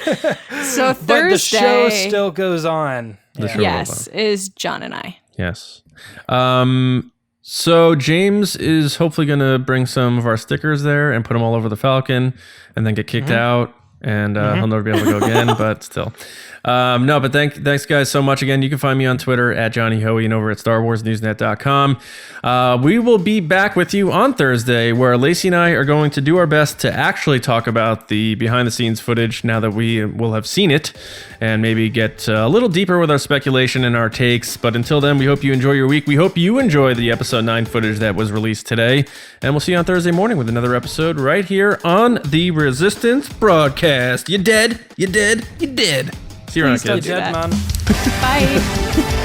But the show still goes on. Yes, is John and I. Yes. So James is hopefully going to bring some of our stickers there and put them all over the Falcon and then get kicked out. And he'll never be able to go again, but still. No, but thanks guys so much again. You can find me on Twitter at Johnny Hoey and over at StarWarsNewsNet.com. We will be back with you on Thursday where Lacey and I are going to do our best to actually talk about the behind the scenes footage now that we will have seen it and maybe get a little deeper with our speculation and our takes. But until then, we hope you enjoy your week. We hope you enjoy the episode 9 footage that was released today. And we'll see you on Thursday morning with another episode right here on the Resistance broadcast. You dead? You dead? You dead? See you around, kids. Dead, man. Bye.